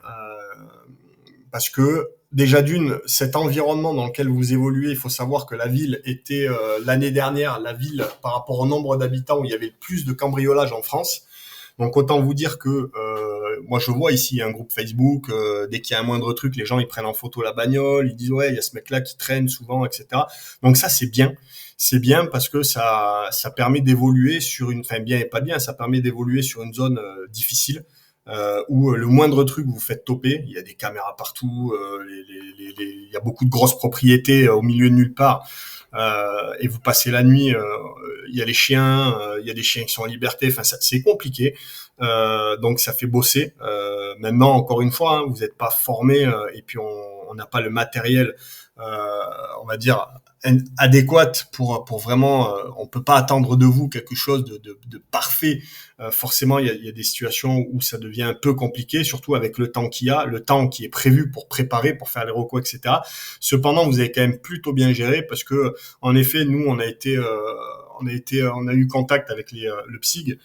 parce que déjà d'une, cet environnement dans lequel vous évoluez, il faut savoir que la ville était l'année dernière la ville par rapport au nombre d'habitants où il y avait le plus de cambriolage en France. Donc autant vous dire que moi je vois ici un groupe Facebook, dès qu'il y a un moindre truc, les gens ils prennent en photo la bagnole, ils disent ouais il y a ce mec là qui traîne souvent, etc. Donc ça c'est bien parce que ça permet d'évoluer sur enfin bien et pas bien, ça permet d'évoluer sur une zone difficile. Où le moindre truc vous faites toper, il y a des caméras partout, il y a beaucoup de grosses propriétés au milieu de nulle part, et vous passez la nuit, il y a les chiens, il y a des chiens qui sont en liberté, enfin c'est compliqué, donc ça fait bosser. Maintenant, encore une fois, hein, vous n'êtes pas formé et puis on n'a pas le matériel, on va dire adéquate pour vraiment on peut pas attendre de vous quelque chose de parfait. Forcément il y a des situations où ça devient un peu compliqué, surtout avec le temps qu'il y a, le temps qui est prévu pour préparer, pour faire les recos, etc. Cependant vous avez quand même plutôt bien géré parce que en effet nous on a eu contact avec le PSIG,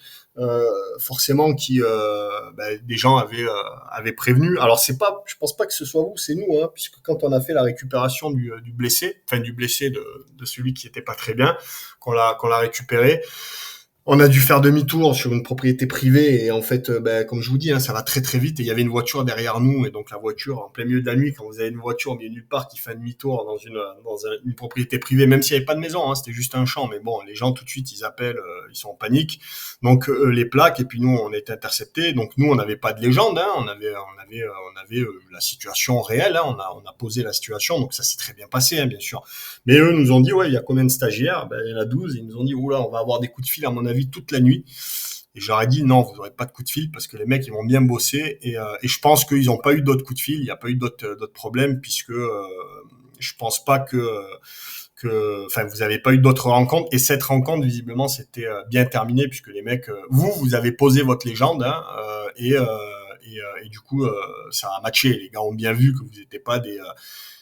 forcément des gens avaient prévenu. Alors c'est pas, je pense pas que ce soit vous, c'est nous, hein, puisque quand on a fait la récupération du blessé, enfin du blessé de celui qui était pas très bien, qu'on l'a récupéré, on a dû faire demi-tour sur une propriété privée et en fait, comme je vous dis, hein, ça va très très vite et il y avait une voiture derrière nous et donc la voiture en plein milieu de la nuit, quand vous avez une voiture au milieu de nulle part qui fait demi-tour une propriété privée, même s'il n'y avait pas de maison, hein, c'était juste un champ, mais bon, les gens tout de suite ils appellent, ils sont en panique, donc les plaques et puis nous on était interceptés, donc nous on n'avait pas de légende, hein, on avait la situation réelle, hein, on a posé la situation, donc ça s'est très bien passé, hein, bien sûr. Mais eux nous ont dit ouais il y a combien de stagiaires? Ben il y en a 12, ils nous ont dit oula on va avoir des coups de fil à mon avis vie toute la nuit. Et j'aurais dit non, vous n'aurez pas de coup de fil parce que les mecs ils vont bien bosser et je pense qu'ils n'ont pas eu d'autres coups de fil, il n'y a pas eu d'autres problèmes puisque je pense pas enfin vous avez pas eu d'autres rencontres et cette rencontre visiblement c'était bien terminé puisque les mecs vous avez posé votre légende hein, et du coup ça a matché, les gars ont bien vu que vous n'étiez pas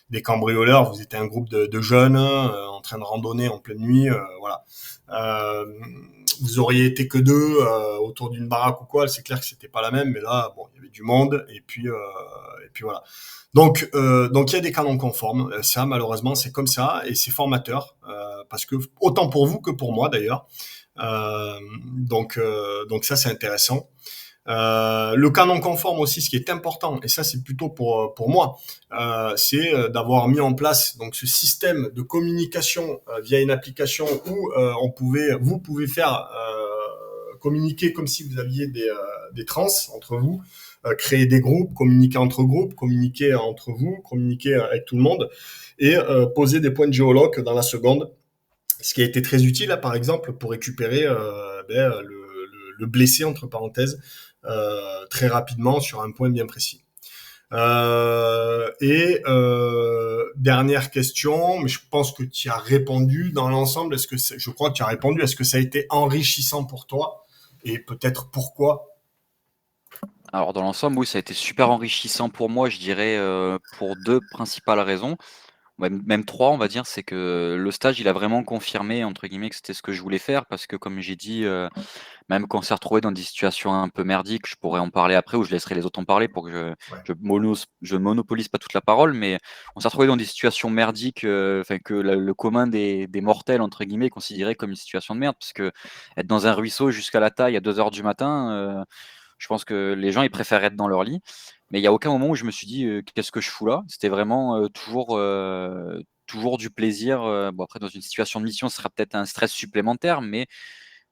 des cambrioleurs, vous étiez un groupe de jeunes en train de randonner en pleine nuit, voilà. Euh, Vous auriez été que deux autour d'une baraque ou quoi, c'est clair que c'était pas la même, mais là, bon, il y avait du monde et puis voilà. Donc il y a des canons conformes, ça malheureusement c'est comme ça et c'est formateur parce que autant pour vous que pour moi d'ailleurs. Donc ça c'est intéressant. Le canon conforme aussi, ce qui est important, et ça c'est plutôt pour moi, c'est d'avoir mis en place donc ce système de communication via une application où vous pouvez faire communiquer comme si vous aviez des trans entre vous, créer des groupes, communiquer entre vous, communiquer avec tout le monde et poser des points de géoloc dans la seconde. Ce qui a été très utile, là, par exemple, pour récupérer le blessé, entre parenthèses, très rapidement sur un point bien précis. Dernière question, mais je pense que tu as répondu dans l'ensemble. Je crois que tu as répondu. Est-ce que ça a été enrichissant pour toi et peut-être pourquoi? Alors dans l'ensemble, oui, ça a été super enrichissant pour moi, je dirais, pour 2 principales raisons. Même 3 on va dire, c'est que le stage, il a vraiment «confirmé» entre guillemets que c'était ce que je voulais faire parce que comme j'ai dit, même quand on s'est retrouvé dans des situations un peu merdiques, je pourrais en parler après ou je laisserai les autres en parler pour que Ouais, je monopolise pas toute la parole, mais on s'est retrouvé dans des situations merdiques, enfin que le commun des «mortels» entre guillemets considérait comme une situation de merde. Parce que être dans un ruisseau jusqu'à la taille à 2 heures du matin, je pense que les gens, ils préfèrent être dans leur lit. Mais il y a aucun moment où je me suis dit: «Qu'est-ce que je fous là?» C'était vraiment, toujours du plaisir, bon après dans une situation de mission, ce sera peut-être un stress supplémentaire, mais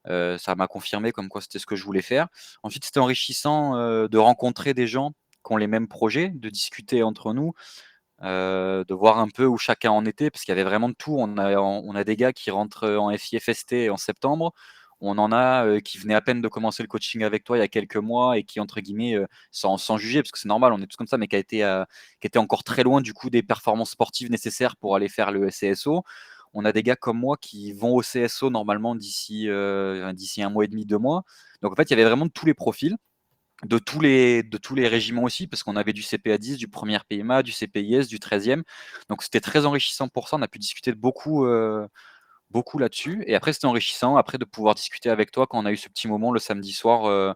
ça m'a confirmé comme quoi c'était ce que je voulais faire. Ensuite, c'était enrichissant, de rencontrer des gens qui ont les mêmes projets, de discuter entre nous, de voir un peu où chacun en était, parce qu'il y avait vraiment de tout. On a des gars qui rentrent, en FIFST en septembre. On en a, qui venaient à peine de commencer le coaching avec toi il y a quelques mois et qui entre guillemets, sans juger parce que c'est normal, on est tous comme ça, mais qui étaient encore très loin du coup des performances sportives nécessaires pour aller faire le CSO. On a des gars comme moi qui vont au CSO normalement d'ici 1 mois et demi, 2 mois. Donc en fait, il y avait vraiment de tous les profils. De tous les régiments aussi, parce qu'on avait du CPA 10, du premier PMA, du CPIS, du 13e. Donc c'était très enrichissant pour ça. On a pu discuter de beaucoup là-dessus. Et après, c'était enrichissant après de pouvoir discuter avec toi quand on a eu ce petit moment le samedi soir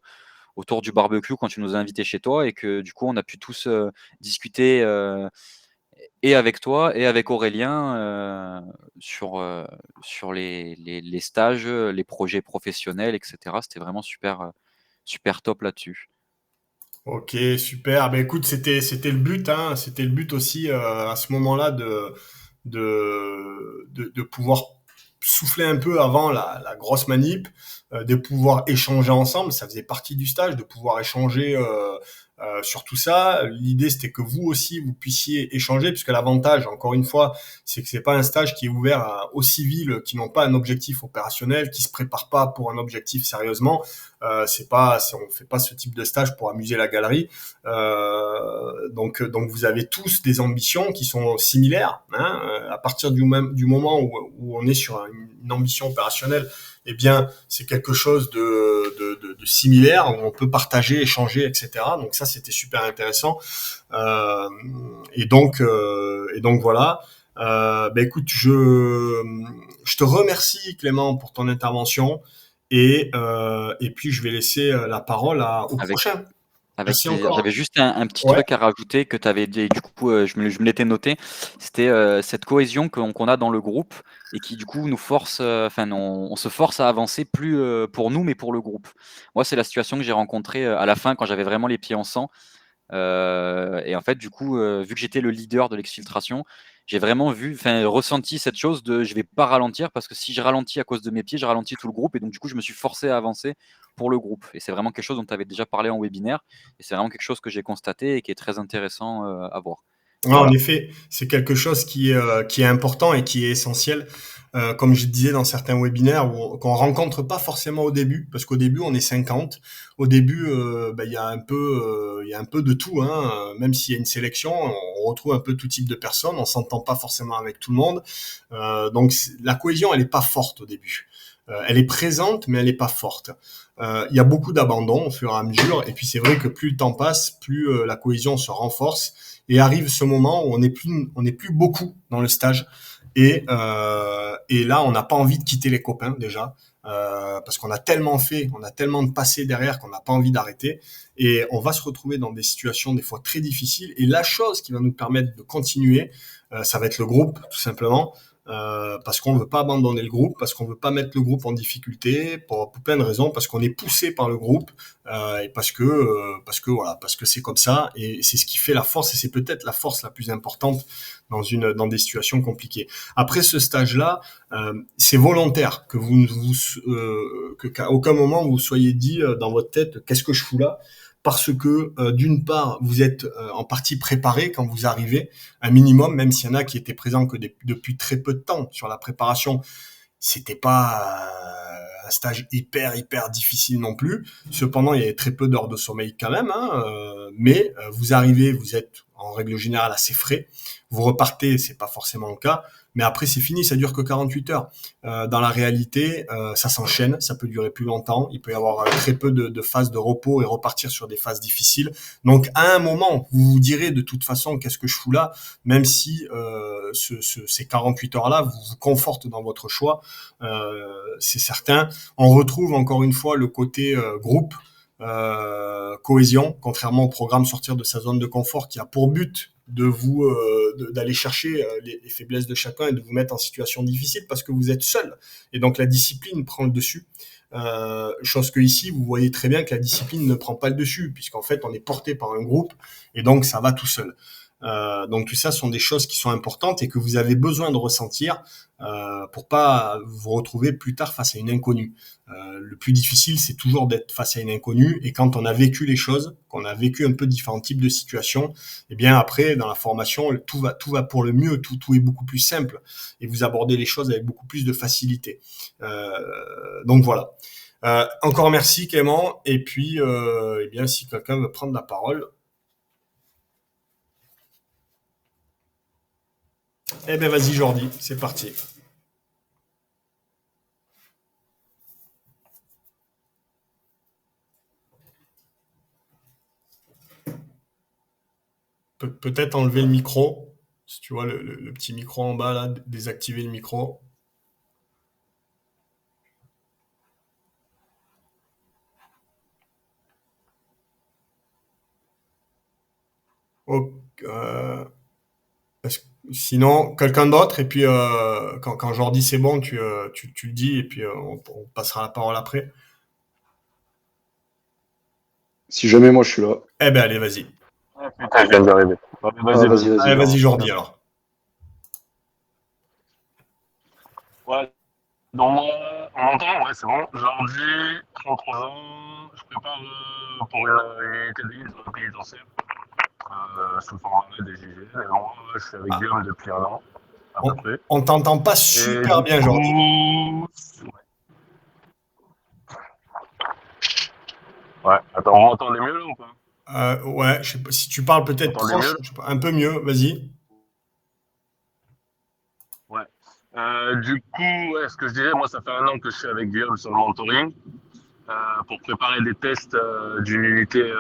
autour du barbecue, quand tu nous as invités chez toi et que du coup, on a pu tous discuter et avec toi et avec Aurélien sur les stages, les projets professionnels, etc. C'était vraiment super, super top là-dessus. ok, super. Ben écoute, c'était le but, hein. C'était le but aussi à ce moment-là de pouvoir souffler un peu avant la grosse manip, de pouvoir échanger ensemble. Ça faisait partie du stage, de pouvoir échanger sur tout ça. L'idée, c'était que vous aussi, vous puissiez échanger, puisque l'avantage, encore une fois, c'est que c'est pas un stage qui est ouvert aux civils qui n'ont pas un objectif opérationnel, qui se préparent pas pour un objectif sérieusement. On fait pas ce type de stage pour amuser la galerie. Donc vous avez tous des ambitions qui sont similaires. Hein, à partir du moment où on est sur une ambition opérationnelle, eh bien c'est quelque chose de similaire où on peut partager, échanger, etc. Donc ça c'était super intéressant. Euh, et donc voilà. Ben écoute, je te remercie Clément pour ton intervention et puis je vais laisser la parole au Avec prochain. Avec Merci plaisir. encore. J'avais juste un petit Ouais, truc à rajouter que tu avais dit, du coup, je me l'étais noté. C'était cette cohésion qu'on a dans le groupe et qui, du coup, nous force, enfin, on se force à avancer plus pour nous, mais pour le groupe. Moi, c'est la situation que j'ai rencontrée à la fin quand j'avais vraiment les pieds en sang. Et en fait, du coup, vu que j'étais le leader de l'exfiltration, j'ai vraiment ressenti cette chose de je vais pas ralentir parce que si je ralentis à cause de mes pieds, je ralentis tout le groupe. Et donc, du coup, je me suis forcé à avancer pour le groupe. Et c'est vraiment quelque chose dont tu avais déjà parlé en webinaire. Et c'est vraiment quelque chose que j'ai constaté et qui est très intéressant à voir. ouais, en Voilà. effet, c'est quelque chose qui est important et qui est essentiel. comme je disais dans certains webinaires, qu'on rencontre pas forcément au début, parce qu'au début on est 50. Au début, il y a il y a un peu de tout, hein. Même s'il y a une sélection, on retrouve un peu tout type de personnes. On s'entend pas forcément avec tout le monde, donc la cohésion elle est pas forte au début. Elle est présente, mais elle est pas forte. Il y a beaucoup d'abandon au fur et à mesure, et puis c'est vrai que plus le temps passe, plus la cohésion se renforce, et arrive ce moment où on n'est plus beaucoup dans le stage, et là on n'a pas envie de quitter les copains déjà, parce qu'on a tellement fait, on a tellement de passé derrière qu'on n'a pas envie d'arrêter, et on va se retrouver dans des situations des fois très difficiles. Et la chose qui va nous permettre de continuer, ça va être le groupe, tout simplement. Parce qu'on veut pas abandonner le groupe, parce qu'on veut pas mettre le groupe en difficulté, pour plein de raisons, parce qu'on est poussé par le groupe, et parce que voilà, parce que c'est comme ça, et c'est ce qui fait la force, et c'est peut-être la force la plus importante dans des situations compliquées. Après ce stage-là, c'est volontaire, que qu'à aucun moment vous soyez dit dans votre tête qu'est-ce que je fous là, parce que d'une part vous êtes en partie préparé quand vous arrivez, un minimum, même s'il y en a qui étaient présents que depuis très peu de temps sur la préparation. C'était pas un stage hyper difficile non plus. Cependant, il y avait très peu d'heures de sommeil quand même, hein, mais vous arrivez, vous êtes en règle générale assez frais. Vous repartez, c'est pas forcément le cas, mais après c'est fini, ça dure que 48 heures. Dans la réalité, ça s'enchaîne, ça peut durer plus longtemps. Il peut y avoir très peu de phases de repos et repartir sur des phases difficiles. Donc à un moment, vous vous direz de toute façon qu'est-ce que je fous là, même si ces 48 heures-là vous confortent dans votre choix, c'est certain. On retrouve encore une fois le côté groupe, cohésion, contrairement au programme sortir de sa zone de confort qui a pour but de d'aller chercher les faiblesses de chacun et de vous mettre en situation difficile parce que vous êtes seul. Et donc la discipline prend le dessus. Chose que ici, vous voyez très bien que la discipline ne prend pas le dessus, puisqu'en fait, on est porté par un groupe, et donc ça va tout seul. Donc tout ça sont des choses qui sont importantes et que vous avez besoin de ressentir pour pas vous retrouver plus tard face à une inconnue. Le plus difficile, c'est toujours d'être face à une inconnue, et quand on a vécu les choses, qu'on a vécu un peu différents types de situations, eh bien après dans la formation tout va pour le mieux, tout est beaucoup plus simple et vous abordez les choses avec beaucoup plus de facilité. Donc voilà. Encore merci Clément, et puis eh bien si quelqu'un veut prendre la parole. Eh ben vas-y Jordi, c'est parti. Peut-être enlever le micro, si tu vois le petit micro en bas là, désactiver le micro. Oh, sinon, quelqu'un d'autre, et puis quand Jordi c'est bon, tu le dis, et puis on passera la parole après. Si jamais moi je suis là. Eh ben allez, vas-y. Ah putain, je viens d'arriver. Ah, Vas-y, vas-y, vas-y. vas-y. Allez, vas-y Alors. Jordi alors. Ouais, donc moi, on m'entend, ouais, c'est bon. Aujourd'hui, 33 ans, je prépare pour une unité de ligne dans le pénitentiaire, sous format des GIGN. Et moi, je suis avec Ah, Guillaume depuis un an, à peu on, près. on t'entend pas Et super du bien Jordi. coup, ouais, attends, on m'entendait mieux là ou pas? Ouais, je sais pas, si tu parles Vous peut-être m'entendez mieux proche, là? je sais pas, un peu mieux, vas-y. Ouais. Du coup, ouais, ce que je disais, moi, ça fait un an que je suis avec Guillaume sur le mentoring. Pour préparer des tests d'une unité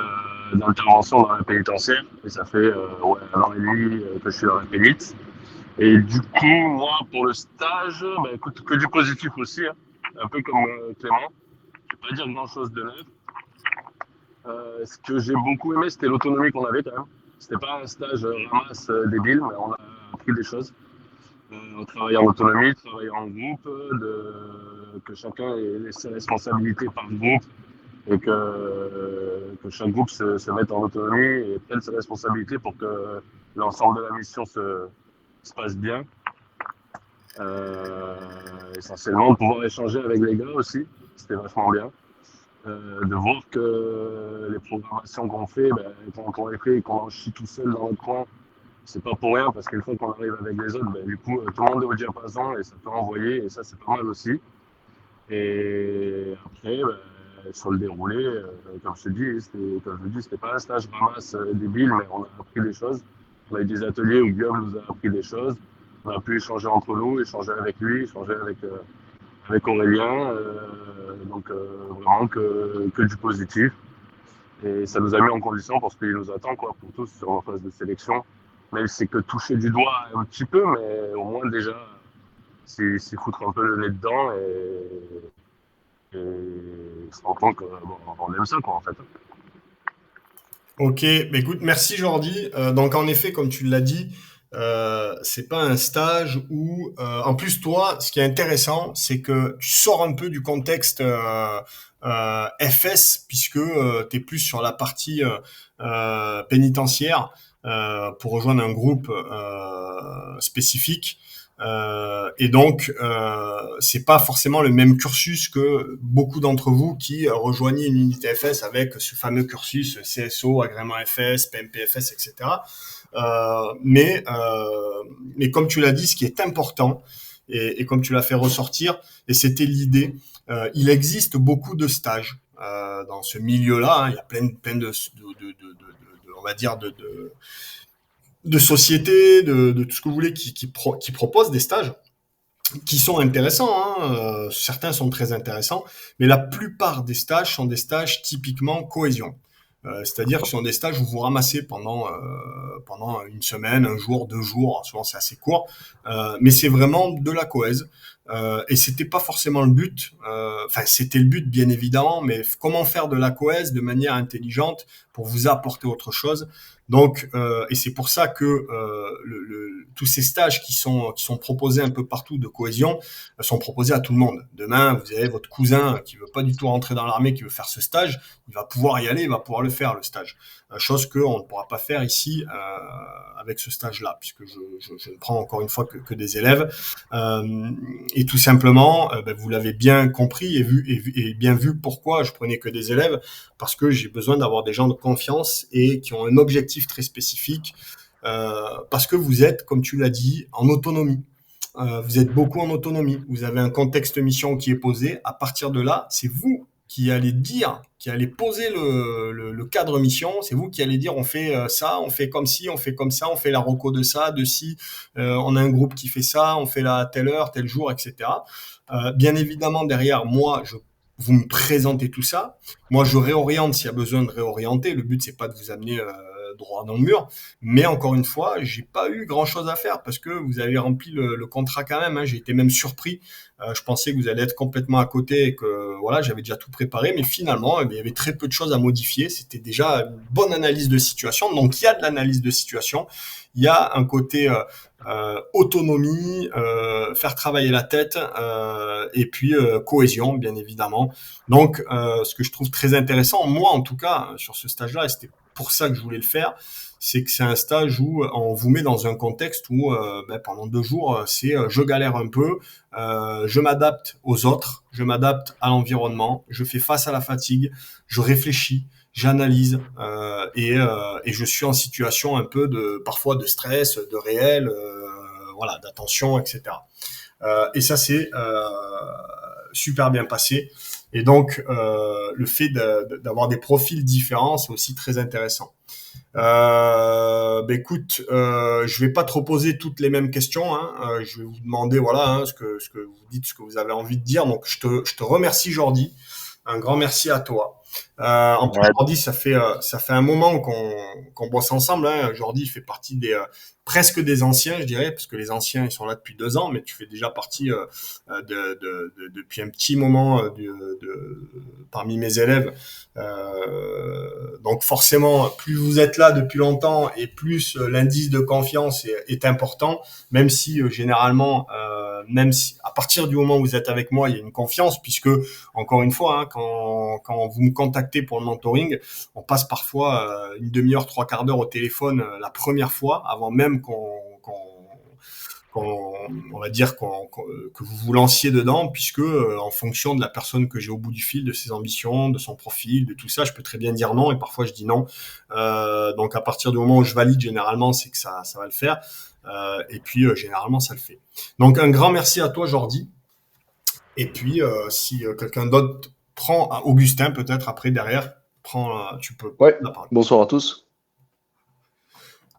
d'intervention dans la pénitentiaire. Et ça fait ouais, un an et demi que je suis dans la pénite. Et du coup, moi, pour le stage, bah, écoute, que du positif aussi, hein. Un peu comme Clément. Je vais pas dire grand-chose de neuf. Ce que j'ai beaucoup aimé, c'était l'autonomie qu'on avait quand même. C'était pas un stage ramasse débile, mais on a appris des choses. On travaille en autonomie, travailler en groupe, que chacun ait ses responsabilités par groupe, et que chaque groupe se mette en autonomie et prenne ses responsabilités pour que l'ensemble de la mission se passe bien. Essentiellement, de pouvoir échanger avec les gars aussi, c'était vachement bien. De voir que les programmations qu'on fait, ben, quand on les fait et qu'on en chie tout seul dans notre coin, c'est pas pour rien parce qu'une fois qu'on arrive avec les autres, ben, du coup, tout le monde est au diapason et ça peut envoyer et ça, c'est pas mal aussi. Et après, ben, sur le déroulé, comme je te dis, c'était pas un stage ramasse débile, mais on a appris des choses. On a eu des ateliers où Guillaume nous a appris des choses. On a pu échanger entre nous, échanger avec lui, échanger avec Aurélien. Donc vraiment que du positif. Et ça nous a mis en condition pour ce qu'il nous attend, quoi, pour tous sur la phase de sélection. Même si c'est que toucher du doigt un petit peu, mais au moins déjà, c'est foutre un peu le nez dedans et se rendre compte qu'on aime ça, quoi, en fait. Ok, bah écoute, merci Jordi. Donc en effet, comme tu l'as dit, c'est pas un stage où, en plus toi, ce qui est intéressant, c'est que tu sors un peu du contexte FS puisque tu es plus sur la partie pénitentiaire pour rejoindre un groupe spécifique. Et donc, c'est pas forcément le même cursus que beaucoup d'entre vous qui rejoignez une unité FS avec ce fameux cursus CSO, agrément FS, PMPFS, etc. Mais comme tu l'as dit, ce qui est important, et comme tu l'as fait ressortir, et c'était l'idée, il existe beaucoup de stages dans ce milieu-là. Hein, il y a plein on va dire, de sociétés, de tout ce que vous voulez, qui proposent des stages qui sont intéressants, hein, certains sont très intéressants, mais la plupart des stages sont des stages typiquement cohésion. C'est-à-dire que ce sont des stages où vous ramassez pendant une semaine, un jour, 2 jours, souvent c'est assez court, mais c'est vraiment de la cohèse. Et c'était pas forcément le but, enfin c'était le but bien évidemment, mais comment faire de la cohèse de manière intelligente pour vous apporter autre chose. Donc, et c'est pour ça que tous ces stages qui sont proposés un peu partout de cohésion sont proposés à tout le monde. Demain, vous avez votre cousin qui veut pas du tout rentrer dans l'armée, qui veut faire ce stage, il va pouvoir y aller, il va pouvoir le faire le stage. Chose qu'on ne pourra pas faire ici avec ce stage-là, puisque je ne prends encore une fois que des élèves. Et tout simplement, ben, vous l'avez bien compris et bien vu pourquoi je prenais que des élèves, parce que j'ai besoin d'avoir des gens de confiance et qui ont un objectif très spécifique, parce que vous êtes, comme tu l'as dit, en autonomie. Vous êtes beaucoup en autonomie. Vous avez un contexte mission qui est posé. À partir de là, c'est vous qui allez dire, qui allez poser le cadre mission. C'est vous qui allez dire on fait ça, on fait comme ci, on fait comme ça, on fait la reco de ça, de ci. On a un groupe qui fait ça, on fait là à telle heure, tel jour, etc. Bien évidemment, derrière, vous me présentez tout ça. Moi, je réoriente s'il y a besoin de réorienter. Le but, c'est pas de vous amener droit dans le mur. Mais encore une fois, j'ai pas eu grand chose à faire parce que vous avez rempli le contrat quand même. Hein. J'ai été même surpris. Je pensais que vous allez être complètement à côté et que voilà, j'avais déjà tout préparé. Mais finalement, il y avait très peu de choses à modifier. C'était déjà une bonne analyse de situation. Donc, il y a de l'analyse de situation. Il y a un côté autonomie, faire travailler la tête et puis cohésion, bien évidemment. Donc, ce que je trouve très intéressant, moi en tout cas, sur ce stage-là, et c'était pour ça que je voulais le faire, c'est que c'est un stage où on vous met dans un contexte où pendant 2 jours, c'est je galère un peu, je m'adapte aux autres, je m'adapte à l'environnement, je fais face à la fatigue, je réfléchis, j'analyse et je suis en situation un peu parfois de stress, de réel, voilà, d'attention, etc. Et ça c'est super bien passé. Et donc le fait d'avoir des profils différents, c'est aussi très intéressant. Écoute, je vais pas trop poser toutes les mêmes questions. Hein. Je vais vous demander, voilà, hein, ce que vous dites, ce que vous avez envie de dire. Donc, je te remercie, Jordi. Un grand merci à toi. En plus, Ouais. Jordi, ça fait un moment qu'on bosse ensemble. Hein. Jordi fait partie presque des anciens, je dirais, parce que les anciens, ils sont là depuis 2 ans, mais tu fais déjà partie depuis un petit moment parmi mes élèves. Donc forcément, plus vous êtes là depuis longtemps et plus l'indice de confiance est important, même si généralement, même si à partir du moment où vous êtes avec moi, il y a une confiance, puisque encore une fois, hein, quand vous me contactez pour le mentoring, on passe parfois une demi-heure, 3/4 d'heure au téléphone la première fois, avant même on va dire que vous vous lanciez dedans, puisque en fonction de la personne que j'ai au bout du fil, de ses ambitions, de son profil, de tout ça, je peux très bien dire non, et parfois je dis non. Donc à partir du moment où je valide, généralement, c'est que ça va le faire. Et puis généralement, ça le fait. Donc un grand merci à toi, Jordi. Et puis si quelqu'un d'autre prend Augustin, peut-être après derrière, tu peux Ouais, la parole. bonsoir à tous.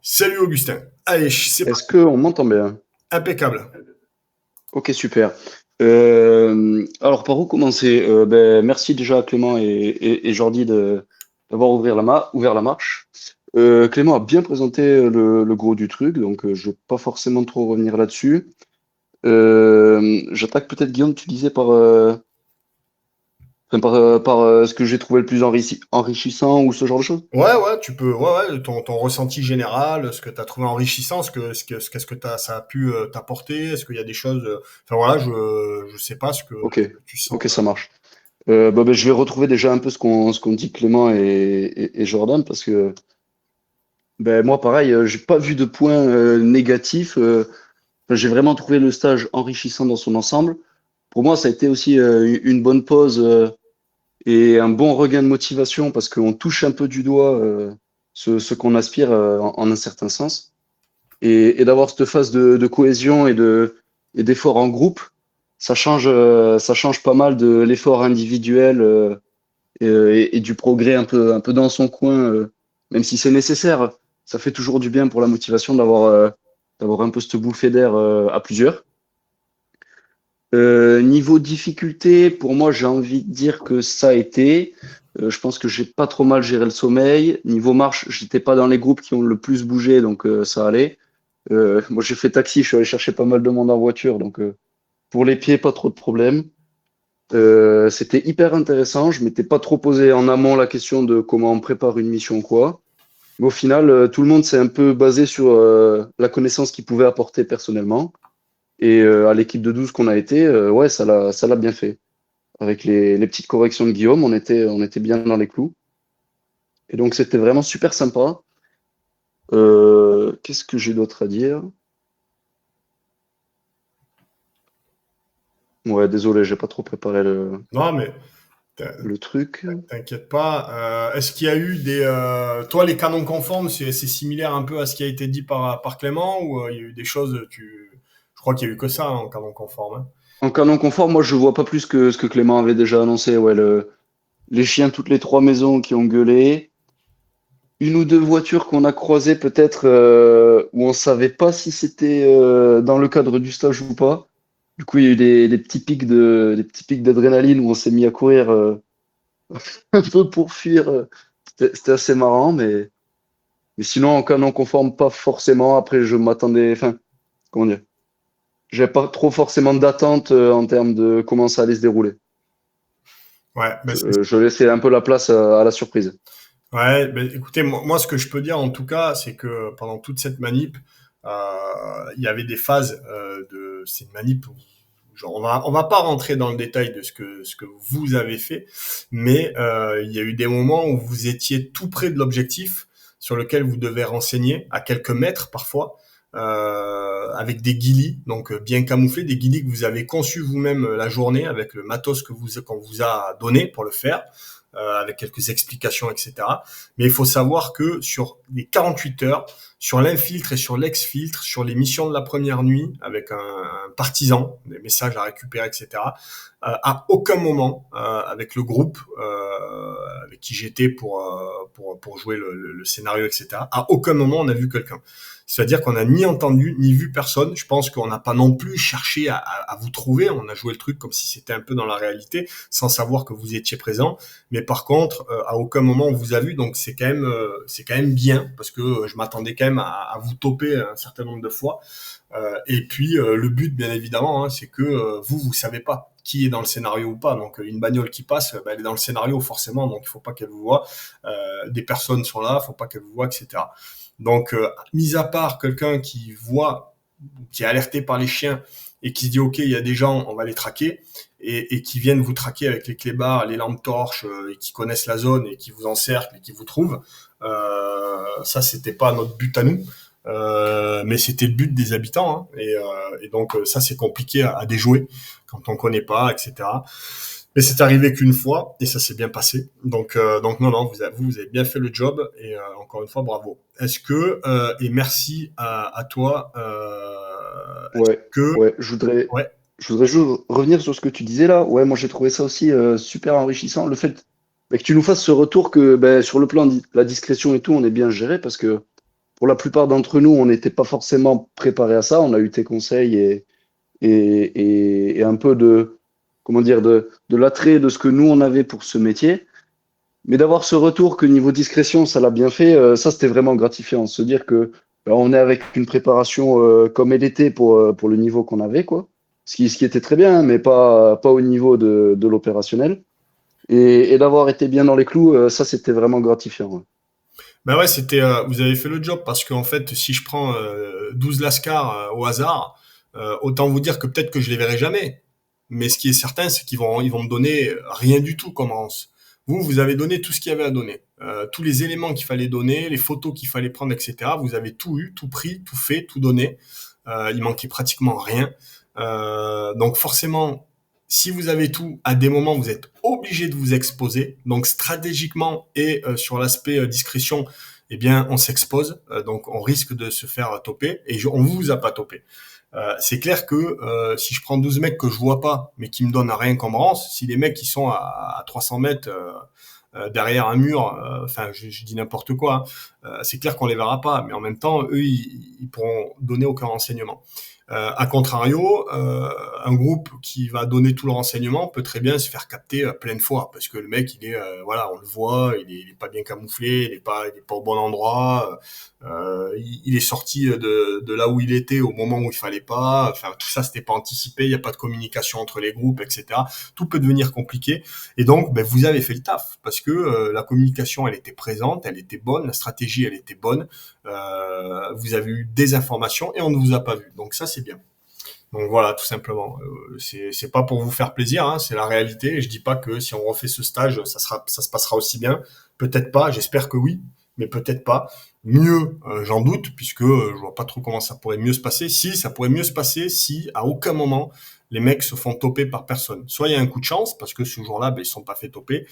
Salut Augustin. Allez, c'est Est-ce qu'on m'entend bien? impeccable. Ok, super. Alors, par où commencer? Merci déjà à Clément et Jordi d'avoir ouvert la marche. Clément a bien présenté le gros du truc, donc je ne vais pas forcément trop revenir là-dessus. J'attaque peut-être, Guillaume, tu disais par ce que j'ai trouvé le plus enrichissant ou ce genre de choses? Ouais, tu peux, ouais, ton ressenti général, ce que tu as trouvé enrichissant, qu'est-ce que ça a pu t'apporter, est-ce qu'il y a des choses, enfin voilà, je sais pas Ok, ce que tu sens. ok, ça marche. Je vais retrouver déjà un peu ce qu'on dit Clément et Jordan, parce que moi, pareil, j'ai pas vu de point négatif. J'ai vraiment trouvé le stage enrichissant dans son ensemble. Pour moi, ça a été aussi une bonne pause et un bon regain de motivation parce qu'on touche un peu du doigt ce qu'on aspire en un certain sens. Et d'avoir cette phase de cohésion et d'effort en groupe, ça change pas mal de l'effort individuel et du progrès un peu dans son coin, même si c'est nécessaire. Ça fait toujours du bien pour la motivation d'avoir un peu cette bouffée d'air à plusieurs. Niveau difficulté, pour moi, j'ai envie de dire que ça a été. Je pense que j'ai pas trop mal géré le sommeil. Niveau marche, j'étais pas dans les groupes qui ont le plus bougé, donc ça allait. Moi, j'ai fait taxi, je suis allé chercher pas mal de monde en voiture, donc pour les pieds, pas trop de problème. C'était hyper intéressant. Je m'étais pas trop posé en amont la question de comment on prépare une mission ou quoi. Mais au final, tout le monde s'est un peu basé sur la connaissance qu'il pouvait apporter personnellement. Et à l'équipe de 12 qu'on a été, ouais, ça l'a bien fait. Avec les petites corrections de Guillaume, on était bien dans les clous. Et donc, c'était vraiment super sympa. Qu'est-ce que j'ai d'autre à dire? Ouais, désolé, j'ai pas trop préparé Non, mais le truc. t'inquiète pas. Est-ce qu'il y a eu toi, les canons conformes, c'est similaire un peu à ce qui a été dit par Clément, ou il y a eu des choses, je crois qu'il y a eu que ça en canon conforme, hein. En canon confort, moi, je vois pas plus que ce que Clément avait déjà annoncé. Ouais, les chiens, toutes les trois maisons qui ont gueulé. Une ou deux voitures qu'on a croisées peut-être où on savait pas si c'était dans le cadre du stage ou pas. Du coup, il y a eu des petits pics d'adrénaline où on s'est mis à courir un peu pour fuir. C'était assez marrant, mais sinon, en canon conforme, pas forcément. Après, je m'attendais, enfin, comment dire, j'avais pas trop forcément d'attente en termes de comment ça allait se dérouler. Ouais, ben Je laissais un peu la place à la surprise. ouais, ben écoutez, moi, ce que je peux dire en tout cas, c'est que pendant toute cette manip, il y avait des phases c'est une manip où, genre, on va pas rentrer dans le détail de ce que vous avez fait, mais il y a eu des moments où vous étiez tout près de l'objectif sur lequel vous devez renseigner à quelques mètres parfois. Avec des guilis, donc bien camouflés, des guilis que vous avez conçus vous-même la journée avec le matos qu'on vous a donné pour le faire, avec quelques explications, etc. Mais il faut savoir que sur les 48 heures, sur l'infiltre et sur l'exfiltre, sur les missions de la première nuit, avec un partisan, des messages à récupérer, etc., à aucun moment, avec le groupe avec qui j'étais pour jouer le scénario, etc., à aucun moment on a vu quelqu'un. C'est-à-dire qu'on n'a ni entendu ni vu personne. Je pense qu'on n'a pas non plus cherché à vous trouver. On a joué le truc comme si c'était un peu dans la réalité, sans savoir que vous étiez présent. Mais par contre, à aucun moment on vous a vu. Donc c'est quand même bien, parce que je m'attendais quand même à vous toper un certain nombre de fois. Et puis le but, bien évidemment, hein, c'est que vous savez pas qui est dans le scénario ou pas. Donc une bagnole qui passe, elle est dans le scénario forcément. Donc il faut pas qu'elle vous voie. Des personnes sont là, faut pas qu'elles vous voient, etc. Donc, mis à part quelqu'un qui voit, qui est alerté par les chiens et qui se dit ok, il y a des gens, on va les traquer, et qui viennent vous traquer avec les clébards, les lampes torches, et qui connaissent la zone et qui vous encerclent et qui vous trouvent. Ça, c'était pas notre but à nous. Mais c'était le but des habitants, hein, et donc ça c'est compliqué à déjouer quand on connaît pas, etc. Mais c'est arrivé qu'une fois et ça s'est bien passé. Donc non, vous avez bien fait le job et encore une fois bravo. Est-ce que et merci à toi. Est-ce Ouais, que ouais, ouais, je voudrais juste revenir sur ce que tu disais là. Ouais, moi j'ai trouvé ça aussi super enrichissant. Le fait que tu nous fasses ce retour que sur le plan de la discrétion et tout, on est bien géré parce que pour la plupart d'entre nous, on n'était pas forcément préparé à ça. On a eu tes conseils et un peu de, comment dire, de l'attrait de ce que nous on avait pour ce métier. Mais d'avoir ce retour que niveau discrétion, ça l'a bien fait, ça c'était vraiment gratifiant. Se dire que on est avec une préparation comme elle était pour le niveau qu'on avait, quoi. Ce qui était très bien, hein, mais pas au niveau de l'opérationnel. Et d'avoir été bien dans les clous, ça c'était vraiment gratifiant. Ouais. bah ouais, vous avez fait le job parce qu'en fait, si je prends 12 lascars au hasard, autant vous dire que peut-être que je les verrai jamais. Mais ce qui est certain, c'est ils vont me donner rien du tout comme avance. Vous avez donné tout ce qu'il y avait à donner. Tous les éléments qu'il fallait donner, les photos qu'il fallait prendre, etc. Vous avez tout eu, tout pris, tout fait, tout donné. Il manquait pratiquement rien. Donc forcément, si vous avez tout, à des moments, vous êtes obligé de vous exposer. Donc stratégiquement et sur l'aspect discrétion, eh bien, on s'expose. Donc on risque de se faire toper. Et on vous a pas topé. C'est clair que si je prends 12 mecs que je vois pas, mais qui me donnent rien comme rance, si les mecs qui sont à 300 mètres derrière un mur, enfin je dis n'importe quoi, c'est clair qu'on les verra pas, mais en même temps, eux, ils pourront donner aucun renseignement. A contrario, un groupe qui va donner tout le renseignement peut très bien se faire capter plein de fois parce que le mec, voilà, on le voit, il est pas bien camouflé, il est pas au bon endroit, il est sorti de là où il était au moment où il fallait pas. Enfin, tout ça, c'était pas anticipé, il y a pas de communication entre les groupes, etc. Tout peut devenir compliqué. Et donc, vous avez fait le taf parce que la communication, elle était présente, elle était bonne, la stratégie, elle était bonne. Vous avez eu des informations et on ne vous a pas vu. Donc ça, c'est bien. Donc voilà, tout simplement. C'est pas pour vous faire plaisir, hein, c'est la réalité. Et je dis pas que si on refait ce stage, ça se passera aussi bien. Peut-être pas. J'espère que oui, mais peut-être pas. Mieux, j'en doute, puisque je vois pas trop comment ça pourrait mieux se passer. Si, ça pourrait mieux se passer si à aucun moment les mecs se font toper par personne. Soit il y a un coup de chance parce que ce jour-là, ils sont pas fait toper.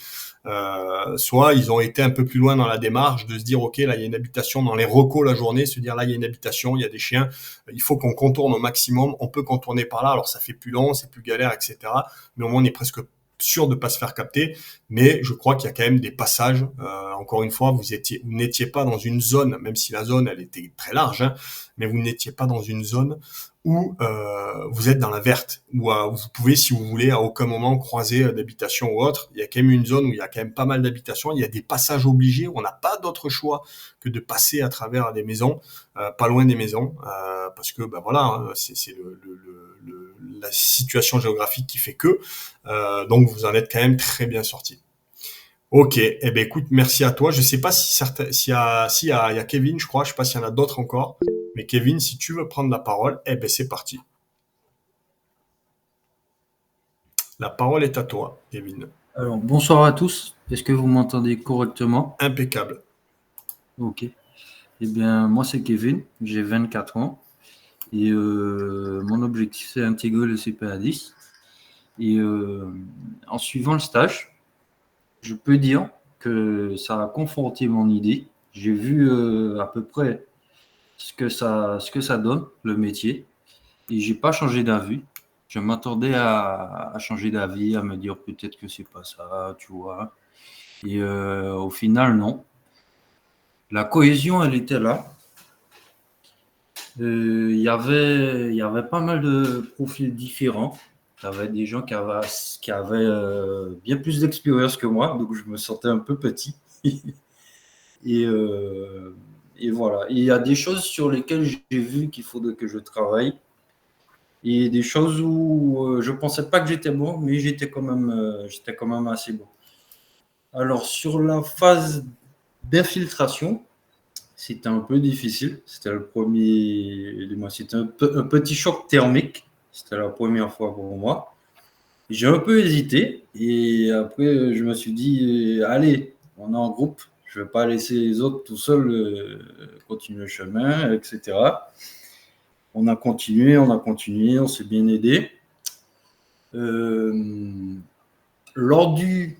Soit ils ont été un peu plus loin dans la démarche de se dire ok là il y a une habitation dans les recos la journée, se dire là il y a une habitation, il y a des chiens, il faut qu'on contourne au maximum, on peut contourner par là, alors ça fait plus long, c'est plus galère, etc. Mais au moins on est presque sûr de pas se faire capter. Mais je crois qu'il y a quand même des passages. Encore une fois, vous n'étiez pas dans une zone, même si la zone elle était très large, hein, mais vous n'étiez pas dans une zone où vous êtes dans la verte, où vous pouvez, si vous voulez, à aucun moment croiser d'habitation ou autre. Il y a quand même une zone où il y a quand même pas mal d'habitations. Il y a des passages obligés. On n'a pas d'autre choix que de passer à travers des maisons, pas loin des maisons, parce que voilà, hein, c'est la situation géographique qui fait que. Donc vous en êtes quand même très bien sorti. Ok, eh ben écoute, merci à toi. Je sais pas si certains, il y a Kevin, je crois, je sais pas s'il y en a d'autres encore. Mais Kevin, si tu veux prendre la parole, eh ben c'est parti. La parole est à toi, Kevin. Alors, bonsoir à tous. Est-ce que vous m'entendez correctement? Impeccable. Ok. Eh bien, moi, c'est Kevin. J'ai 24 ans. Et mon objectif, c'est d'intégrer le CPA10. Et en suivant le stage, je peux dire que ça a conforté mon idée. J'ai vu à peu près ce que ça donne, le métier. Et j'ai pas changé d'avis. Je m'attendais à changer d'avis, à me dire peut-être que c'est pas ça, tu vois. Et au final, non. La cohésion, elle était là. Il y avait pas mal de profils différents. Il y avait des gens qui avaient bien plus d'expérience que moi, donc je me sentais un peu petit. et, euh, et voilà. Et il y a des choses sur lesquelles j'ai vu qu'il faudrait que je travaille. Et des choses où je ne pensais pas que j'étais bon, mais j'étais quand même assez bon. Alors, sur la phase d'infiltration, c'était un peu difficile. C'était le premier du mois. C'était un petit choc thermique. C'était la première fois pour moi. J'ai un peu hésité et après, je me suis dit, allez, on est en groupe, Je ne vais pas laisser les autres tout seuls continuer le chemin, etc. On a continué, on s'est bien aidé. Lors de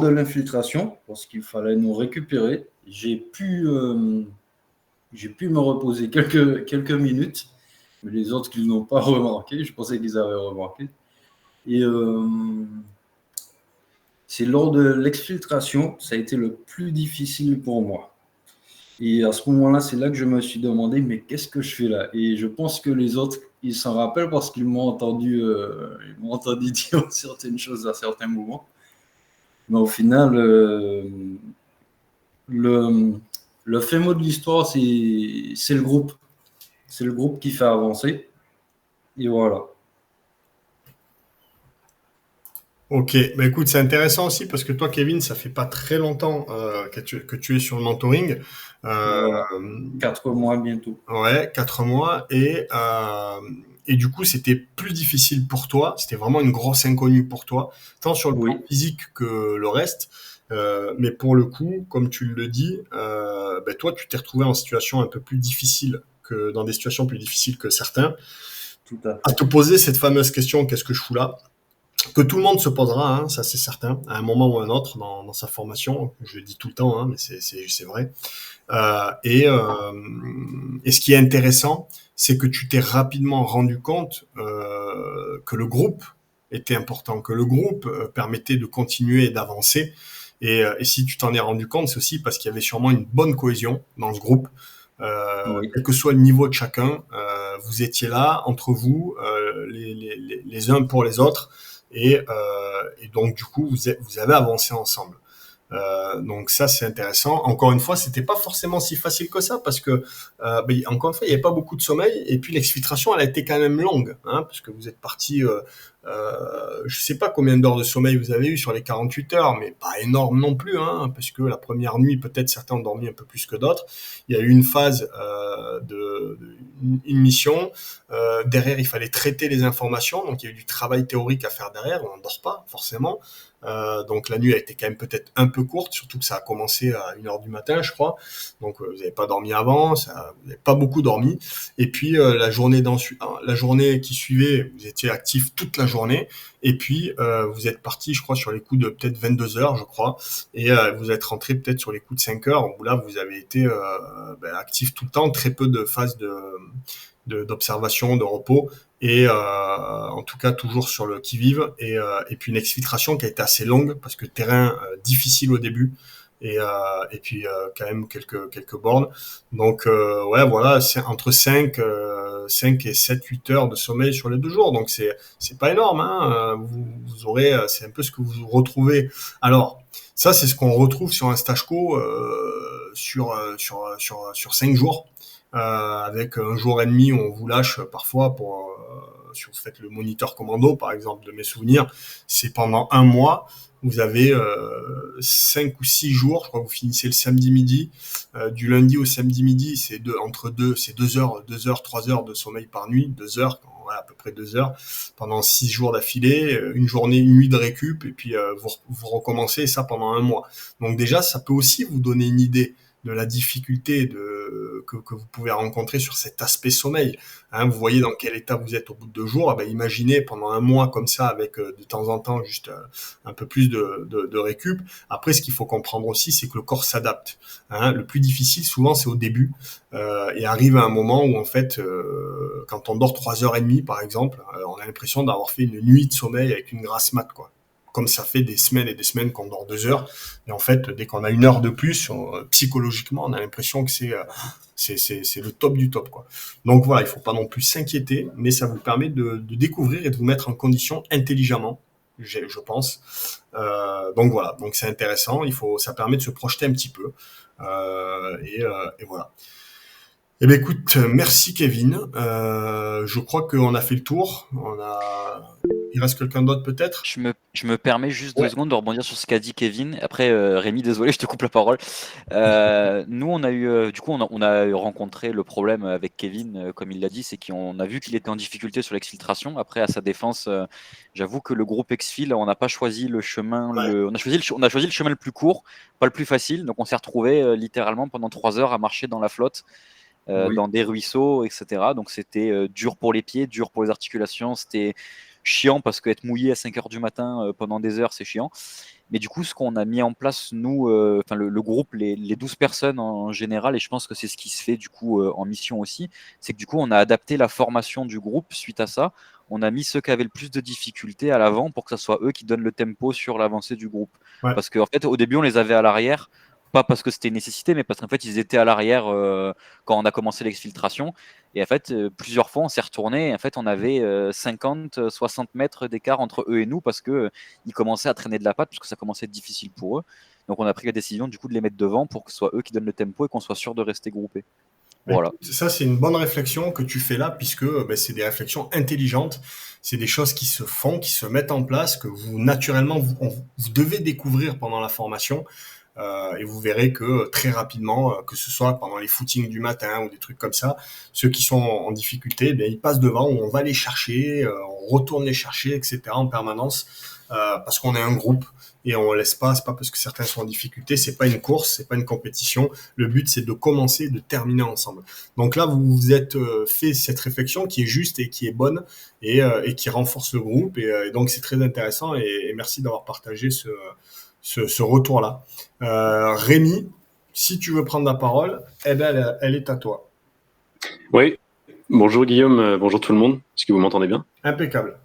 l'infiltration, parce qu'il fallait nous récupérer, j'ai pu me reposer quelques minutes, mais les autres qu'ils n'ont pas remarqué, je pensais qu'ils avaient remarqué. Et c'est lors de l'exfiltration, ça a été le plus difficile pour moi. Et à ce moment-là, c'est là que je me suis demandé, mais qu'est-ce que je fais là? Et je pense que les autres, ils s'en rappellent parce qu'ils m'ont entendu dire certaines choses à certains moments. Mais au final, le fait mot de l'histoire, c'est le groupe. C'est le groupe qui fait avancer. Et voilà. Ok, bah écoute, c'est intéressant aussi parce que toi, Kevin, ça fait pas très longtemps que tu es sur le mentoring. Voilà. 4 mois bientôt. Ouais, 4 mois. Et du coup, c'était plus difficile pour toi. C'était vraiment une grosse inconnue pour toi, tant sur le plan physique que le reste. Mais pour le coup, comme tu le dis, bah toi, tu t'es retrouvé en situation un peu plus difficile dans des situations plus difficiles que certains. Tout à fait. À te poser cette fameuse question, qu'est-ce que je fous là? Que tout le monde se posera, hein, ça c'est certain, à un moment ou à un autre dans sa formation. Je le dis tout le temps, hein, mais c'est vrai. Et ce qui est intéressant, c'est que tu t'es rapidement rendu compte que le groupe était important, que le groupe permettait de continuer et d'avancer. Et si tu t'en es rendu compte, c'est aussi parce qu'il y avait sûrement une bonne cohésion dans ce groupe. Quel que soit le niveau de chacun, vous étiez là entre vous, les uns pour les autres, et donc du coup vous avez avancé ensemble. Donc ça c'est intéressant. Encore une fois, c'était pas forcément si facile que ça parce que encore une fois, il n'y avait pas beaucoup de sommeil et puis l'exfiltration elle a été quand même longue, hein, parce que vous êtes parti. Je sais pas combien d'heures de sommeil vous avez eu sur les 48 heures, mais pas énorme non plus, hein, parce que la première nuit peut-être certains ont dormi un peu plus que d'autres. Il y a eu une phase une mission. Derrière, il fallait traiter les informations, donc il y a eu du travail théorique à faire derrière. On n'endort pas forcément. Donc la nuit a été quand même peut-être un peu courte, surtout que ça a commencé à 1h du matin, je crois. Donc vous n'avez pas dormi avant, vous n'avez pas beaucoup dormi. Et puis la journée qui suivait, vous étiez actif toute la journée. Et puis vous êtes parti, je crois, sur les coups de peut-être 22 heures, je crois. Et vous êtes rentré peut-être sur les coups de 5 heures, où là vous avez été actif tout le temps, très peu de phases d'observation, de repos, et en tout cas toujours sur le qui-vive, et puis une exfiltration qui a été assez longue parce que terrain difficile au début, et puis quand même quelques bornes. Donc ouais, voilà, c'est entre 5 et 7-8 heures de sommeil sur les 2 jours, donc c'est pas énorme, hein. Vous aurez, c'est un peu ce que vous retrouvez. Alors ça, c'est ce qu'on retrouve sur un stage co sur 5 jours. Avec un jour et demi où on vous lâche parfois pour si vous faites le moniteur commando par exemple de mes souvenirs, c'est pendant un mois. Vous avez 5 ou 6 jours, je crois que vous finissez le samedi midi, du lundi au samedi midi, c'est 2 heures, 3 heures de sommeil par nuit, 2 heures, voilà, à peu près 2 heures, pendant 6 jours d'affilée, une journée, une nuit de récup, et puis vous recommencez, et ça pendant un mois. Donc déjà, ça peut aussi vous donner une idée de la difficulté que vous pouvez rencontrer sur cet aspect sommeil. Hein, vous voyez dans quel état vous êtes au bout de 2 jours. Eh ben, imaginez pendant un mois comme ça, avec de temps en temps juste un peu plus de récup. Après, ce qu'il faut comprendre aussi, c'est que le corps s'adapte. Hein, le plus difficile, souvent, c'est au début. Et arrive à un moment où, en fait, quand on dort 3h30, par exemple, on a l'impression d'avoir fait une nuit de sommeil avec une grasse mat, quoi. Comme ça fait des semaines et des semaines qu'on dort 2 heures. Et en fait, dès qu'on a 1 heure de plus, psychologiquement, on a l'impression que c'est le top du top, quoi. Donc voilà, il faut pas non plus s'inquiéter, mais ça vous permet de découvrir et de vous mettre en condition intelligemment, je pense. Donc voilà, donc c'est intéressant. Ça permet de se projeter un petit peu. Et voilà. Eh bien, écoute, merci Kevin. Je crois qu'on a fait le tour. Il reste quelqu'un d'autre peut-être? Je me permets juste 2 Ouais. secondes de rebondir sur ce qu'a dit Kevin. Après, Rémi, désolé, je te coupe la parole. Nous, on a eu, du coup, on a rencontré le problème avec Kevin, comme il l'a dit, c'est qu'on a vu qu'il était en difficulté sur l'exfiltration. Après, à sa défense, j'avoue que le groupe Exfil, on n'a pas choisi le chemin, Ouais. on a choisi le chemin le plus court, pas le plus facile. Donc, on s'est retrouvé littéralement pendant 3 heures à marcher dans la flotte, Oui. dans des ruisseaux, etc. Donc, c'était dur pour les pieds, dur pour les articulations. C'était chiant parce qu'être mouillé à 5 heures du matin pendant des heures, c'est chiant. Mais du coup, ce qu'on a mis en place, nous, le groupe, les 12 personnes en général, et je pense que c'est ce qui se fait du coup en mission aussi, c'est que du coup, on a adapté la formation du groupe suite à ça. On a mis ceux qui avaient le plus de difficultés à l'avant pour que ce soit eux qui donnent le tempo sur l'avancée du groupe. Ouais. Parce qu'en fait, au début, on les avait à l'arrière, pas parce que c'était une nécessité, mais parce qu'en fait, ils étaient à l'arrière quand on a commencé l'exfiltration. Et en fait, plusieurs fois, on s'est retourné. Et en fait, on avait 50, 60 mètres d'écart entre eux et nous parce que ils commençaient à traîner de la patte, parce que ça commençait à être difficile pour eux. Donc, on a pris la décision du coup de les mettre devant pour que ce soit eux qui donnent le tempo et qu'on soit sûr de rester groupés. Mais Voilà. ça, c'est une bonne réflexion que tu fais là, puisque ben, c'est des réflexions intelligentes. C'est des choses qui se font, qui se mettent en place, que vous, naturellement, vous devez découvrir pendant la formation. Et vous verrez que très rapidement, que ce soit pendant les footings du matin ou des trucs comme ça, ceux qui sont en difficulté, eh bien, ils passent devant, on va les chercher, on retourne les chercher, etc. en permanence, parce qu'on est un groupe et on laisse pas, c'est pas parce que certains sont en difficulté, c'est pas une course, c'est pas une compétition. Le but, c'est de commencer, de terminer ensemble. Donc là, vous vous êtes fait cette réflexion qui est juste et qui est bonne et qui renforce le groupe. Et donc, c'est très intéressant et merci d'avoir partagé ce retour-là. Rémi, si tu veux prendre la parole, eh ben, elle est à toi. Oui, bonjour Guillaume, bonjour tout le monde. Est-ce que vous m'entendez bien? Impeccable.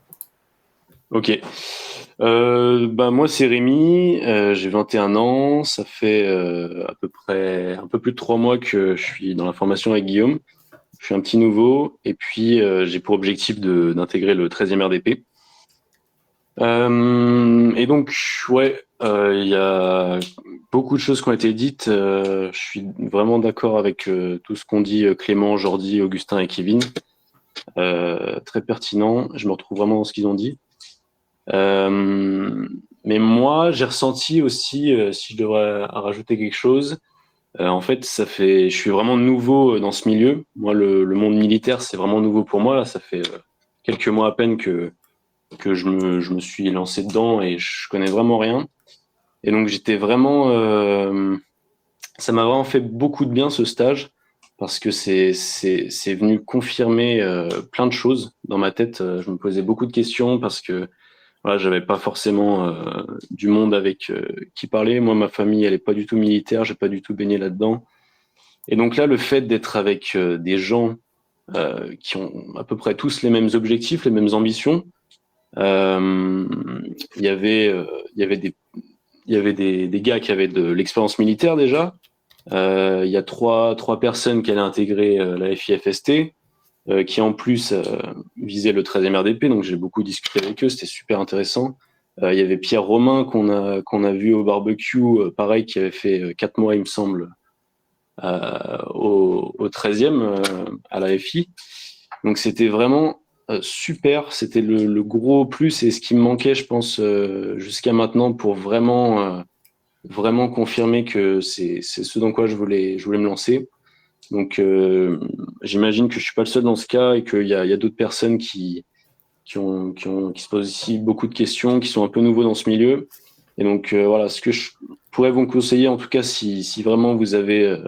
Ok. Moi c'est Rémi, j'ai 21 ans, ça fait à peu près un peu plus de 3 mois que je suis dans la formation avec Guillaume. Je suis un petit nouveau et puis j'ai pour objectif d'intégrer le 13e RDP. Et donc, ouais, il y a beaucoup de choses qui ont été dites. Je suis vraiment d'accord avec tout ce qu'ont dit Clément, Jordi, Augustin et Kevin. Très pertinent. Je me retrouve vraiment dans ce qu'ils ont dit. Mais moi, j'ai ressenti aussi, si je devrais rajouter quelque chose, en fait, je suis vraiment nouveau dans ce milieu. Moi, le monde militaire, c'est vraiment nouveau pour moi. Là, ça fait quelques mois à peine que je me suis lancé dedans et je connais vraiment rien. Et donc j'étais vraiment, ça m'a vraiment fait beaucoup de bien ce stage parce que c'est venu confirmer plein de choses dans ma tête. Je me posais beaucoup de questions parce que voilà, j'avais pas forcément du monde avec qui parler. Moi, ma famille, elle est pas du tout militaire, j'ai pas du tout baigné là-dedans. Et donc là, le fait d'être avec des gens qui ont à peu près tous les mêmes objectifs, les mêmes ambitions. Il y avait des gars qui avaient de l'expérience militaire déjà. Il y a trois personnes qui allaient intégrer la FIFST, qui en plus visaient le 13e RDP, donc j'ai beaucoup discuté avec eux, c'était super intéressant. Il y avait Pierre Romain qu'on a vu au barbecue, pareil, qui avait fait 4 mois, il me semble, au 13e à la FI. Donc c'était vraiment super, c'était le gros plus et ce qui me manquait, je pense, jusqu'à maintenant pour vraiment confirmer que c'est ce dans quoi je voulais me lancer. Donc j'imagine que je suis pas le seul dans ce cas et qu'il y a d'autres personnes qui se posent ici beaucoup de questions, qui sont un peu nouveaux dans ce milieu. Et donc voilà, ce que je pourrais vous conseiller, en tout cas, si vraiment vous avez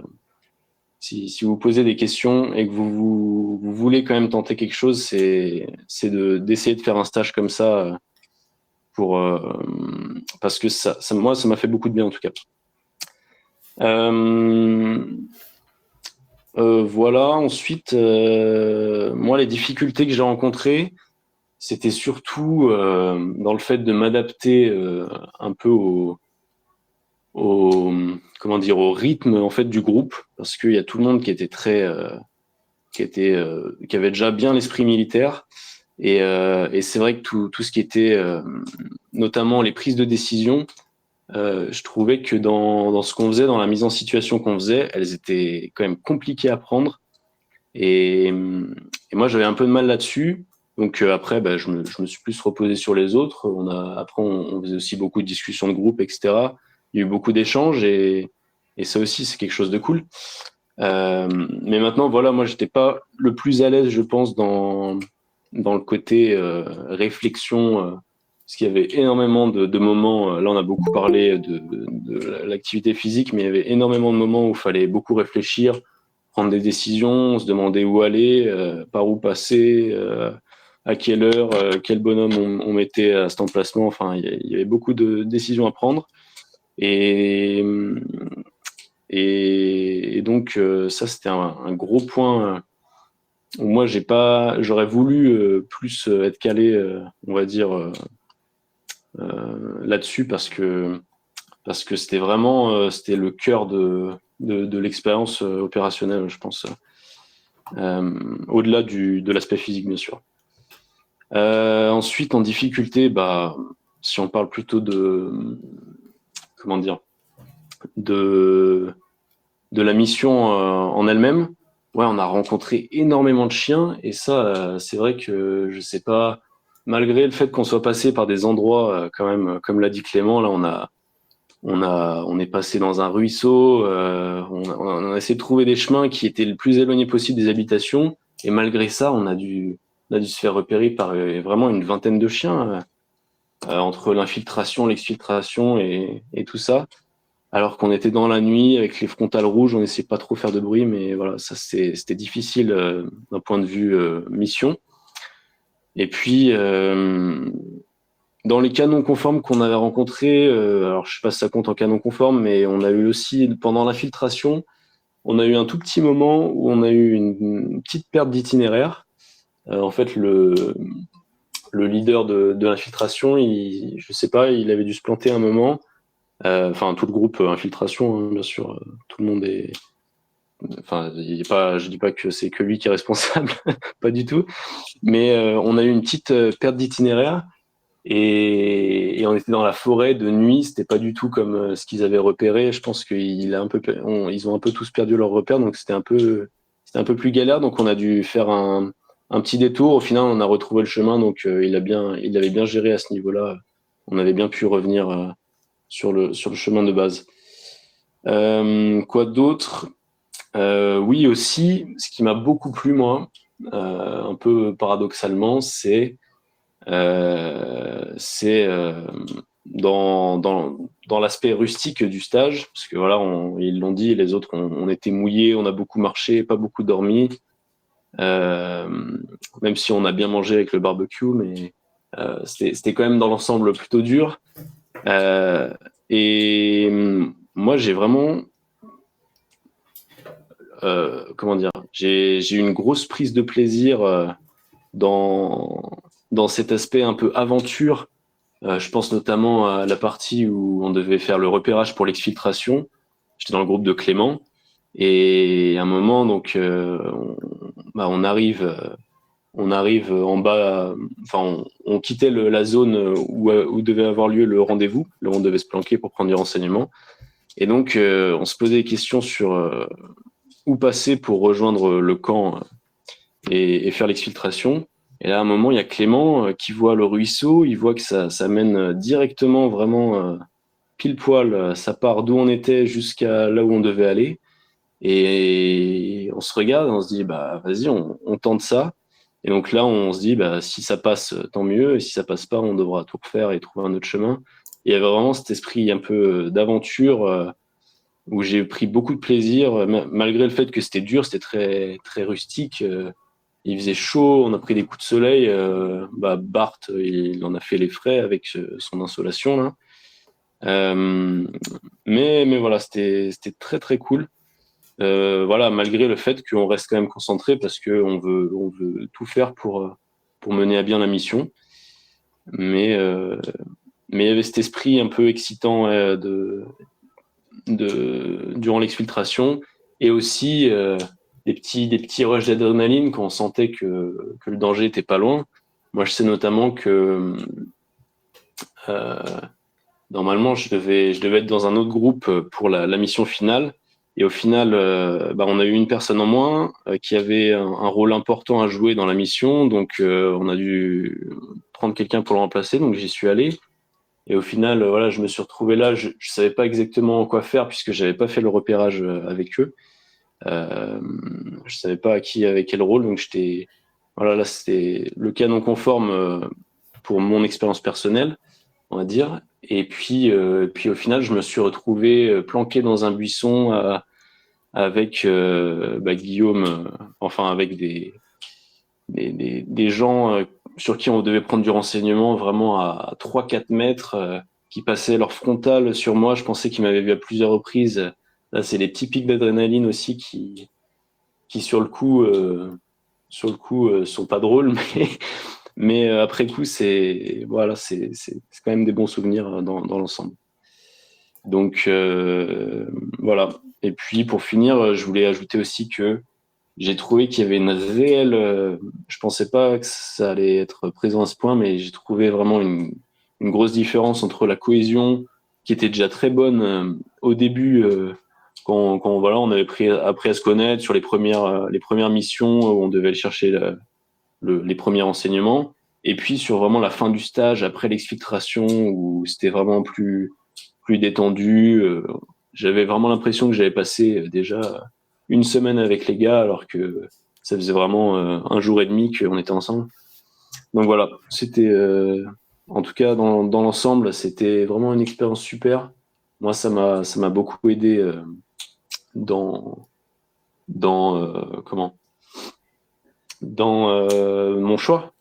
si vous posez des questions et que vous voulez quand même tenter quelque chose, c'est d'essayer de faire un stage comme ça parce que moi, ça m'a fait beaucoup de bien en tout cas. Voilà, ensuite, moi, les difficultés que j'ai rencontrées, c'était surtout dans le fait de m'adapter un peu au rythme en fait du groupe, parce qu'il y a tout le monde qui était qui avait déjà bien l'esprit militaire et c'est vrai que tout ce qui était notamment les prises de décision, je trouvais que dans ce qu'on faisait, dans la mise en situation qu'on faisait, elles étaient quand même compliquées à prendre et moi j'avais un peu de mal là-dessus. Donc après, je me suis plus reposé sur les autres. Après, on faisait aussi beaucoup de discussions de groupe, etc. Il y a eu beaucoup d'échanges et ça aussi, c'est quelque chose de cool. Mais maintenant, voilà, moi, j'étais pas le plus à l'aise, je pense, dans le côté réflexion, parce qu'il y avait énormément de moments. Là, on a beaucoup parlé de l'activité physique, mais il y avait énormément de moments où il fallait beaucoup réfléchir, prendre des décisions, se demander où aller, par où passer, à quelle heure, quel bonhomme on mettait à cet emplacement. Enfin, il y avait beaucoup de décisions à prendre. Et donc, ça, c'était un gros point où moi, j'aurais voulu plus être calé, on va dire, là-dessus, parce que c'était vraiment c'était le cœur de l'expérience opérationnelle, je pense, au-delà de l'aspect physique, bien sûr. Ensuite, en difficulté, si on parle plutôt de la mission en elle-même, ouais, on a rencontré énormément de chiens, et ça, c'est vrai que je sais pas, malgré le fait qu'on soit passé par des endroits quand même, comme l'a dit Clément, là, on est passé dans un ruisseau, on a essayé de trouver des chemins qui étaient le plus éloignés possible des habitations, et malgré ça, on a dû se faire repérer par vraiment une vingtaine de chiens, entre l'infiltration, l'exfiltration et tout ça. Alors qu'on était dans la nuit avec les frontales rouges, on essayait pas trop faire de bruit, mais voilà, ça c'était difficile d'un point de vue mission. Et puis dans les canons conformes qu'on avait rencontrés, alors je sais pas si ça compte en canon conforme, mais on a eu aussi pendant l'infiltration, on a eu un tout petit moment où on a eu une petite perte d'itinéraire. En fait, le leader de l'infiltration, je sais pas, il avait dû se planter un moment. Enfin, tout le groupe infiltration, hein, bien sûr, tout le monde est. Enfin, je dis pas que c'est que lui qui est responsable, pas du tout. Mais on a eu une petite perte d'itinéraire et on était dans la forêt de nuit. C'était pas du tout comme ce qu'ils avaient repéré. Je pense ils ont un peu tous perdu leur repère, donc c'était un peu plus galère. Donc on a dû faire un petit détour. Au final, on a retrouvé le chemin, donc il avait bien géré à ce niveau-là. On avait bien pu revenir sur le chemin de base. Quoi d'autre? Oui, aussi, ce qui m'a beaucoup plu, moi, un peu paradoxalement, c'est dans l'aspect rustique du stage, parce que voilà, ils l'ont dit, les autres, on était mouillés, on a beaucoup marché, pas beaucoup dormi, même si on a bien mangé avec le barbecue, mais c'était quand même dans l'ensemble plutôt dur. Et moi, j'ai vraiment, j'ai eu une grosse prise de plaisir dans cet aspect un peu aventure. Je pense notamment à la partie où on devait faire le repérage pour l'exfiltration. J'étais dans le groupe de Clément, et à un moment, donc, on arrive en bas, enfin, on quittait la zone où devait avoir lieu le rendez-vous, là où on devait se planquer pour prendre du renseignement. Et donc, on se posait des questions sur où passer pour rejoindre le camp et faire l'exfiltration. Et là, à un moment, il y a Clément qui voit le ruisseau, il voit que ça mène directement, vraiment pile poil, ça part d'où on était jusqu'à là où on devait aller. Et on se regarde, on se dit, vas-y, on tente ça. Et donc là, on se dit, si ça passe, tant mieux. Et si ça passe pas, on devra tout refaire et trouver un autre chemin. Et il y avait vraiment cet esprit un peu d'aventure où j'ai pris beaucoup de plaisir, malgré le fait que c'était dur, c'était très, très rustique. Il faisait chaud, on a pris des coups de soleil. Bart, il en a fait les frais avec son insolation là. Mais voilà, c'était très, très cool. Voilà, malgré le fait qu'on reste quand même concentré parce qu'on veut tout faire pour mener à bien la mission. Mais il y avait cet esprit un peu excitant durant l'exfiltration, et aussi des petits rushs d'adrénaline quand on sentait que le danger était pas loin. Moi, je sais notamment que normalement, je devais être dans un autre groupe pour la mission finale. Et au final, on a eu une personne en moins qui avait un rôle important à jouer dans la mission. Donc, on a dû prendre quelqu'un pour le remplacer. Donc, j'y suis allé. Et au final, voilà, je me suis retrouvé là. Je savais pas exactement quoi faire puisque j'avais pas fait le repérage avec eux. Je savais pas qui avait quel rôle. Donc, voilà, là, c'était le cas non conforme pour mon expérience personnelle, on va dire. Et puis au final, je me suis retrouvé planqué dans un buisson avec Guillaume, enfin avec des gens sur qui on devait prendre du renseignement vraiment à 3-4 mètres, qui passaient leur frontale sur moi. Je pensais qu'ils m'avaient vu à plusieurs reprises. Là, c'est les petits pics d'adrénaline aussi qui sur le coup, sont pas drôles, mais après coup, c'est quand même des bons souvenirs dans l'ensemble. Donc voilà. Et puis pour finir, je voulais ajouter aussi que j'ai trouvé qu'il y avait une réelle. Je pensais pas que ça allait être présent à ce point, mais j'ai trouvé vraiment une grosse différence entre la cohésion qui était déjà très bonne au début, quand voilà, on avait appris à se connaître sur les premières missions où on devait aller chercher les premiers renseignements, et puis sur vraiment la fin du stage après l'exfiltration où c'était vraiment plus détendu. J'avais vraiment l'impression que j'avais passé déjà une semaine avec les gars alors que ça faisait vraiment un jour et demi qu'on était ensemble. Donc voilà, c'était en tout cas dans l'ensemble, c'était vraiment une expérience super. Moi, ça m'a beaucoup aidé dans mon choix,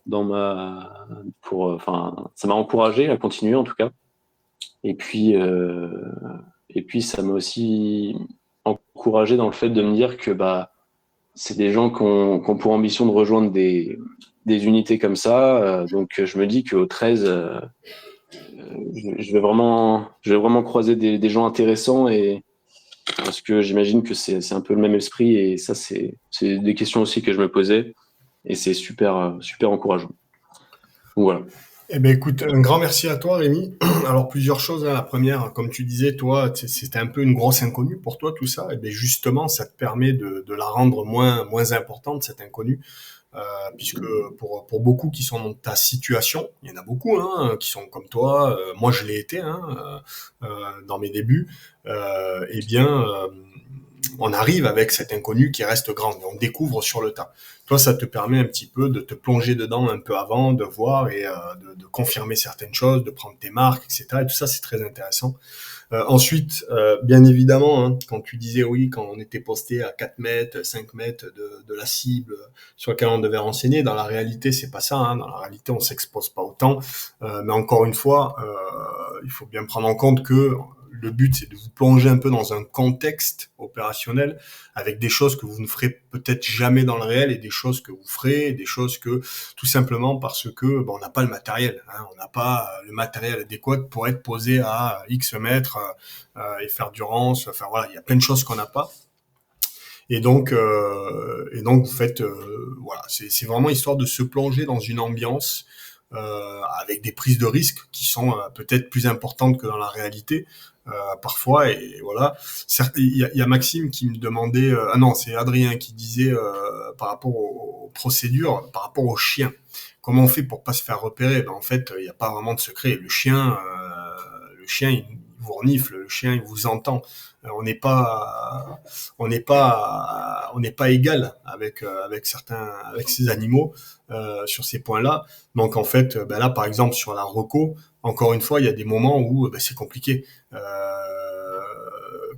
ça m'a encouragé à continuer en tout cas. Et puis ça m'a aussi encouragé dans le fait de me dire que c'est des gens qui ont pour ambition de rejoindre des unités comme ça. Donc je me dis qu'au 13, je vais vraiment croiser des gens intéressants, et parce que j'imagine que c'est un peu le même esprit, et ça c'est des questions aussi que je me posais, et c'est super super encourageant. Donc voilà. Eh ben écoute, un grand merci à toi, Rémi. Alors plusieurs choses, hein. La première, comme tu disais, toi, c'était un peu une grosse inconnue pour toi tout ça. Et ben justement, ça te permet de la rendre moins importante cette inconnue, puisque pour beaucoup qui sont dans ta situation, il y en a beaucoup, hein, qui sont comme toi. Moi, je l'ai été, hein, dans mes débuts. Eh bien, on arrive avec cette inconnue qui reste grande. On découvre sur le tas. Toi, ça te permet un petit peu de te plonger dedans un peu avant, de voir et de confirmer certaines choses, de prendre tes marques, etc. Et tout ça, c'est très intéressant. Ensuite, bien évidemment, hein, quand tu disais oui, quand on était posté à 4 mètres, 5 mètres de la cible sur laquelle on devait renseigner, dans la réalité, c'est pas ça. Hein. Dans la réalité, on s'expose pas autant. Mais encore une fois, il faut bien prendre en compte que le but, c'est de vous plonger un peu dans un contexte opérationnel avec des choses que vous ne ferez peut-être jamais dans le réel, et des choses que vous ferez, et des choses que, tout simplement parce que on n'a pas le matériel. Hein, on n'a pas le matériel adéquat pour être posé à X mètres et faire du rance. Enfin voilà, il y a plein de choses qu'on n'a pas. Et donc vous faites, voilà, c'est vraiment histoire de se plonger dans une ambiance avec des prises de risques qui sont peut-être plus importantes que dans la réalité parfois. Et voilà, il y a Maxime qui me demandait, ah non, c'est Adrien qui disait par rapport aux procédures, par rapport aux chiens. Comment on fait pour pas se faire repérer? En fait, il n'y a pas vraiment de secret. Le chien, il vous renifle, le chien, il vous entend. On n'est pas égal avec ces animaux sur ces points-là. Donc en fait, là par exemple sur la reco, encore une fois, il y a des moments où c'est compliqué.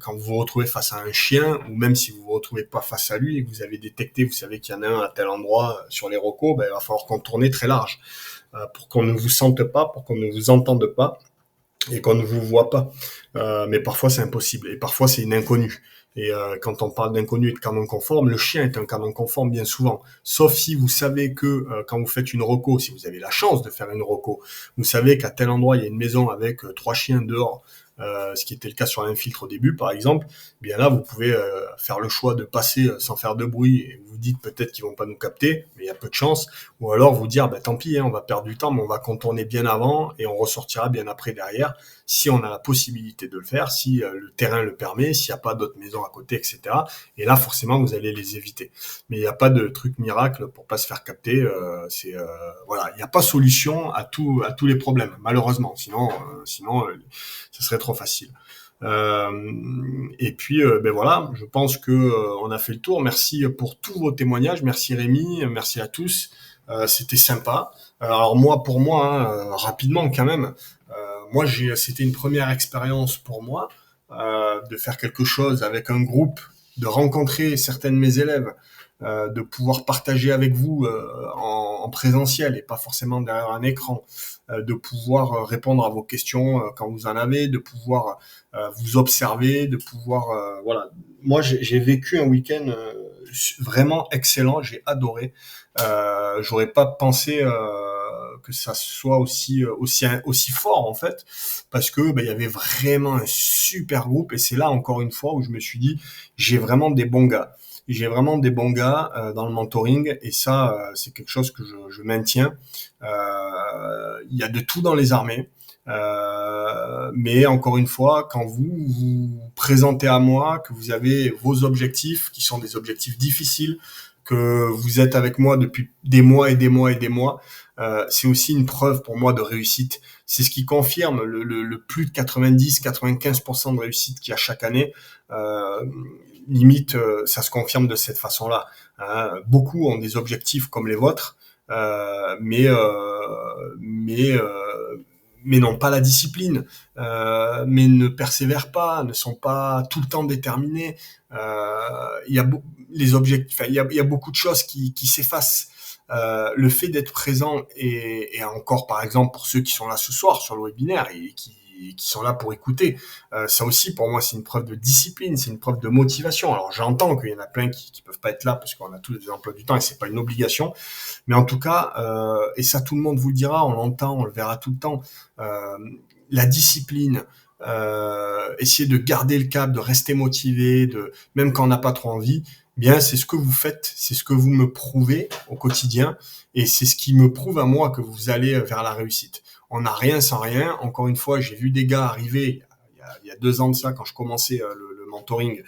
Quand vous vous retrouvez face à un chien, ou même si vous vous retrouvez pas face à lui et que vous avez détecté, vous savez qu'il y en a un à tel endroit sur les recos, il va falloir contourner très large pour qu'on ne vous sente pas, pour qu'on ne vous entende pas et qu'on ne vous voit pas. Mais parfois c'est impossible, et parfois c'est une inconnue. Et quand on parle d'inconnu et de canon conforme, le chien est un canon conforme bien souvent. Sauf si vous savez que quand vous faites une reco, si vous avez la chance de faire une reco, vous savez qu'à tel endroit il y a une maison avec 3 chiens dehors, ce qui était le cas sur l'infiltre au début, par exemple, eh bien là, vous pouvez faire le choix de passer sans faire de bruit et vous dites peut-être qu'ils vont pas nous capter, mais il y a peu de chance. Ou alors vous dire, tant pis, on va perdre du temps, mais on va contourner bien avant et on ressortira bien après derrière, si on a la possibilité de le faire, si le terrain le permet, s'il n'y a pas d'autres maisons à côté, etc. Et là, forcément, vous allez les éviter. Mais il n'y a pas de truc miracle pour pas se faire capter. Voilà, il n'y a pas solution à tous les problèmes, malheureusement. Sinon, ce serait trop facile. Et puis, voilà, je pense que on a fait le tour. Merci pour tous vos témoignages. Merci Rémi, merci à tous. C'était sympa. Alors pour moi, rapidement quand même. Moi, c'était une première expérience pour moi de faire quelque chose avec un groupe, de rencontrer certains de mes élèves, de pouvoir partager avec vous en présentiel et pas forcément derrière un écran, de pouvoir répondre à vos questions quand vous en avez, de pouvoir vous observer, de pouvoir voilà. Moi, j'ai vécu un week-end vraiment excellent, j'ai adoré. J'aurais pas pensé que ça soit aussi fort en fait, parce que il y avait vraiment un super groupe et c'est là encore une fois où je me suis dit j'ai vraiment des bons gars. J'ai vraiment des bons gars dans le mentoring et ça c'est quelque chose que je maintiens. Il y a de tout dans les armées. Mais encore une fois, quand vous vous présentez à moi, que vous avez vos objectifs, qui sont des objectifs difficiles, que vous êtes avec moi depuis des mois et des mois et des mois, c'est aussi une preuve pour moi de réussite. C'est ce qui confirme le plus de 90-95% de réussite qu'il y a chaque année. Limite, ça se confirme de cette façon-là. Beaucoup ont des objectifs comme les vôtres, mais n'ont pas la discipline, mais ne persévèrent pas, ne sont pas tout le temps déterminés. Il y a les objectifs, il y a beaucoup de choses qui s'effacent. Le fait d'être présent et encore par exemple pour ceux qui sont là ce soir sur le webinaire et qui sont là pour écouter, ça aussi pour moi c'est une preuve de discipline, c'est une preuve de motivation. Alors j'entends qu'il y en a plein qui peuvent pas être là parce qu'on a tous des emplois du temps et c'est pas une obligation, mais en tout cas et ça tout le monde vous le dira, on l'entend, on le verra tout le temps, la discipline, essayer de garder le cap, de rester motivé, même quand on n'a pas trop envie, bien c'est ce que vous faites, c'est ce que vous me prouvez au quotidien et c'est ce qui me prouve à moi que vous allez vers la réussite. On n'a rien sans rien. Encore une fois, j'ai vu des gars arriver il y a 2 ans de ça quand je commençais le mentoring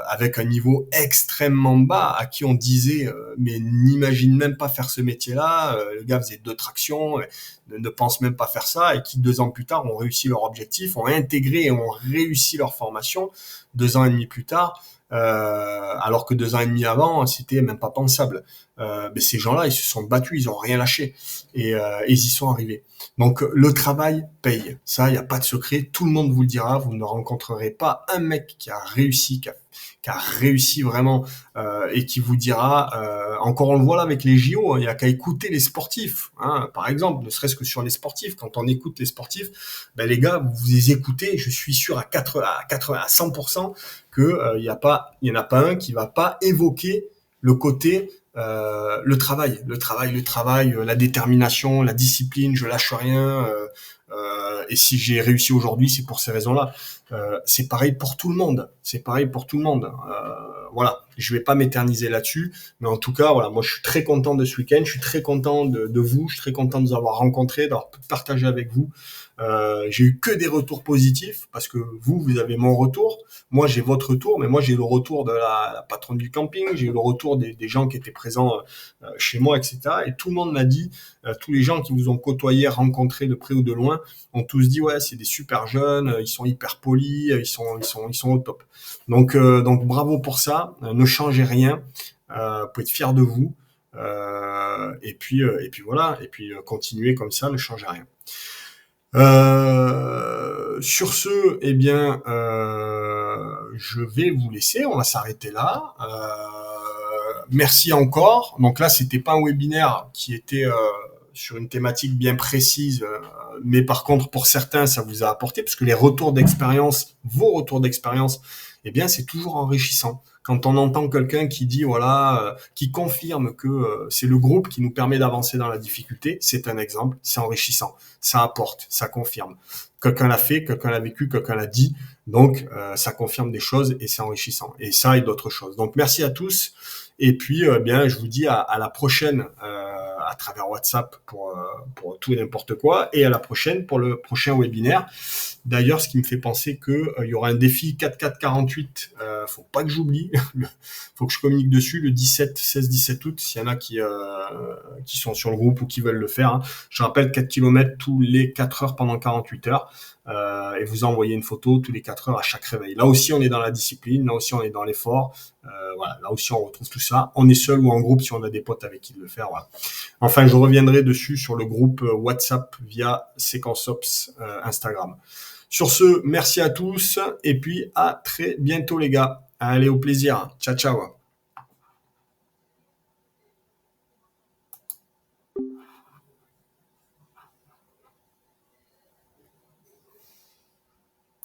avec un niveau extrêmement bas à qui on disait mais n'imagine même pas faire ce métier-là. Le gars faisait 2 tractions, ne pense même pas faire ça et qui 2 ans plus tard ont réussi leur objectif, ont intégré et ont réussi leur formation 2 ans et demi plus tard. Alors que 2 ans et demi avant, c'était même pas pensable. Mais ces gens-là, ils se sont battus, ils ont rien lâché et ils y sont arrivés. Donc le travail paye. Ça, il y a pas de secret. Tout le monde vous le dira. Vous ne rencontrerez pas un mec qui a réussi, qui a réussi vraiment et qui vous dira. Encore on le voit là avec les JO. Il y a qu'à écouter les sportifs. Par exemple, ne serait-ce que sur les sportifs, quand on écoute les sportifs, les gars, vous les écoutez. Je suis sûr à 100% que il y en a pas un qui va pas évoquer le côté le travail, la détermination, la discipline, je lâche rien. Et si j'ai réussi aujourd'hui, c'est pour ces raisons-là. C'est pareil pour tout le monde. Voilà, je vais pas m'éterniser là-dessus, mais en tout cas, voilà, moi je suis très content de ce week-end, je suis très content de vous, je suis très content de vous avoir rencontré, d'avoir partagé avec vous. J'ai eu que des retours positifs parce que vous avez mon retour, moi j'ai votre retour, mais moi j'ai le retour de la patronne du camping, j'ai eu le retour des gens qui étaient présents chez moi, etc. Et tout le monde m'a dit, tous les gens qui vous ont côtoyé, rencontré de près ou de loin, ont tous dit ouais c'est des super jeunes, ils sont hyper polis, ils sont au top. Donc bravo pour ça, ne changez rien, vous pouvez être fiers de vous. Et puis voilà, et puis continuez comme ça, ne changez rien. Sur ce, eh bien, je vais vous laisser. On va s'arrêter là. Merci encore. Donc là, c'était pas un webinaire qui était sur une thématique bien précise, mais par contre, pour certains, ça vous a apporté parce que les retours d'expérience, vos retours d'expérience, eh bien, c'est toujours enrichissant. quand on entend quelqu'un qui dit voilà, qui confirme que c'est le groupe qui nous permet d'avancer dans la difficulté, c'est un exemple, c'est enrichissant, ça apporte, ça confirme. Quelqu'un l'a fait, quelqu'un l'a vécu, quelqu'un l'a dit, donc ça confirme des choses et c'est enrichissant. Et ça et d'autres choses. Donc merci à tous. Et puis, bien, je vous dis à la prochaine à travers WhatsApp pour tout et n'importe quoi, et à la prochaine pour le prochain webinaire. D'ailleurs, ce qui me fait penser que il y aura un défi 4-4-48. Faut pas que j'oublie. Faut que je communique dessus le 16-17 août. S'il y en a qui sont sur le groupe ou qui veulent le faire. Hein. Je rappelle 4 km tous les 4 heures pendant 48 heures. Et vous envoyez une photo tous les 4 heures à chaque réveil. Là aussi, on est dans la discipline. Là aussi, on est dans l'effort. Voilà, là aussi, on retrouve tout ça. On est seul ou en groupe si on a des potes avec qui le faire. Voilà. Enfin, je reviendrai dessus sur le groupe WhatsApp via SequenceOps Instagram. Sur ce, merci à tous et puis à très bientôt les gars. Allez, au plaisir. Ciao, ciao.